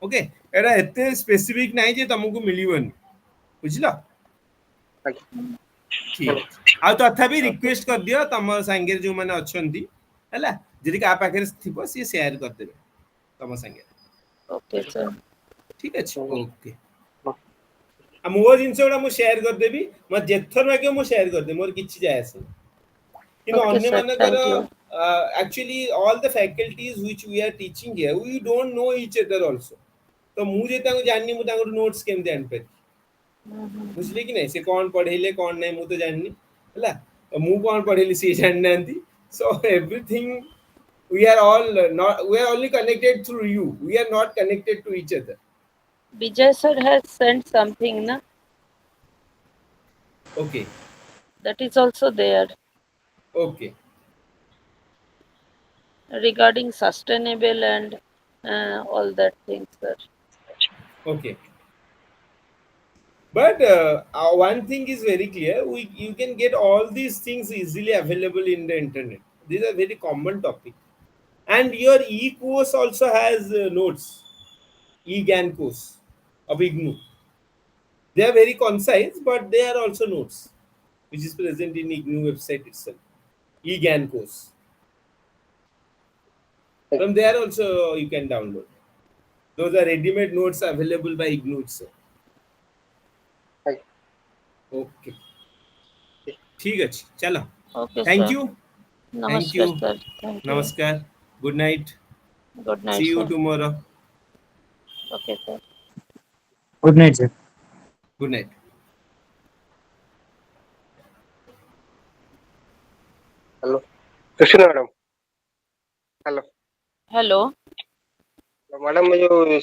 Speaker 1: okay ଏଟା ଏତେ ସ୍ପେସିଫିକ ନାହିଁ ଯେ ତମକୁ ମିଳିବନି ବୁଝିଲ ଠିକ ଅଛି ଆଉ ତଥାପି
Speaker 4: ओके
Speaker 1: ରିକ୍ୱେଷ୍ଟ କରିଦିଅ ତମ ସାଙ୍ଗରେ ଯୋଉମାନେ ଅଛନ୍ତି ହେଲା ଯଦି କାହା ପାଖରେ ଥିବ ସିଏ ସେୟାର କରିଦେବେ ତମ ସାଙ୍ଗରେ
Speaker 4: ओके सर
Speaker 1: ଠିକ ଅଛି ଓକେ ଆଉ ମୋ ଜିନିଷ ଗୁଡା ମୁଁ ସେୟାର କରିଦେବି ମୋର ଯେଥର ମାଗିବ ମୁଁ ସେୟାର କରିଦେବି ମୋର କିଛି ଯାଏ ଆସେନି କିନ୍ତୁ
Speaker 4: ओके सर
Speaker 1: ଅନ୍ୟମାନଙ୍କର
Speaker 4: thank you
Speaker 1: actually all the faculties which we are teaching here we don't know each other also ତ ମୁଁ ଯଦି ତାଙ୍କୁ ଜାଣିନି ମୁଁ ତାଙ୍କର ନୋଟ୍ସ କେମିତି ଆଣିପାରିବି ବୁଝିଲେ କି ନାଇଁ ସେ କଣ ପଢେଇଲେ କଣ ନାହିଁ ମୁଁ ତ ଜାଣିନି ହେଲା ତ ମୁଁ କଣ ପଢେଇଲି ସିଏ ଜାଣିନାହାନ୍ତି so everything we are all not we are only connected through you we are not connected to each other
Speaker 4: Vijay sir has sent something na
Speaker 1: okay
Speaker 4: that is also there
Speaker 1: okay
Speaker 4: regarding sustainable and all that things sir
Speaker 1: okay But one thing is very clear: you can get all these things easily available in the internet. These are very common topic, and your e-course also has notes, e-GAN course of IGNU. They are very concise, but they are also notes, which is present in IGNU website itself. e-GAN course. From there also you can download. Those are ready-made notes available by IGNU itself.
Speaker 5: Right.
Speaker 1: Okay. ठीक है चलो
Speaker 4: Okay,
Speaker 1: thank
Speaker 4: sir.
Speaker 1: You thank
Speaker 4: Namaskar,
Speaker 1: you
Speaker 4: sir. Thank you.
Speaker 1: नमस्कार good night
Speaker 4: Good night,
Speaker 1: see you
Speaker 4: sir.
Speaker 1: Tomorrow
Speaker 4: Okay, sir.
Speaker 2: Good night, sir.
Speaker 1: Good night
Speaker 5: hello Krishna madam hello
Speaker 4: Hello.
Speaker 5: Madam जो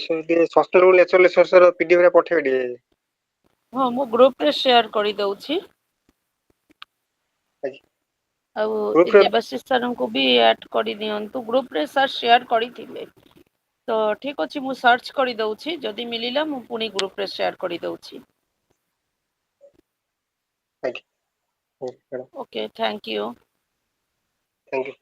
Speaker 5: software natural resource PDF रे पठेइ दिए
Speaker 4: ହଁ ମୁଁ ଗ୍ରୁପରେ ସେୟାର କରିଦେଉଛି ଆଉ
Speaker 5: ଗ୍ରୁପ
Speaker 4: ଏ
Speaker 5: ରେ
Speaker 4: ଦେବାଶିଷ ସାର୍ଙ୍କୁ ବି ଆଡ୍ କରିଦିଅନ୍ତୁ ଗ୍ରୁପରେ ସାର୍ ସେୟାର କରିଥିଲେ ତ ଠିକ୍ ଅଛି ମୁଁ ସର୍ଚ୍ଚ କରିଦେଉଛି ଯଦି ମିଳିଲା ମୁଁ ପୁଣି ଗ୍ରୁପରେ ସେୟାର କରିଦେଉଛି
Speaker 5: thank you madam
Speaker 4: okay thank you
Speaker 5: thank you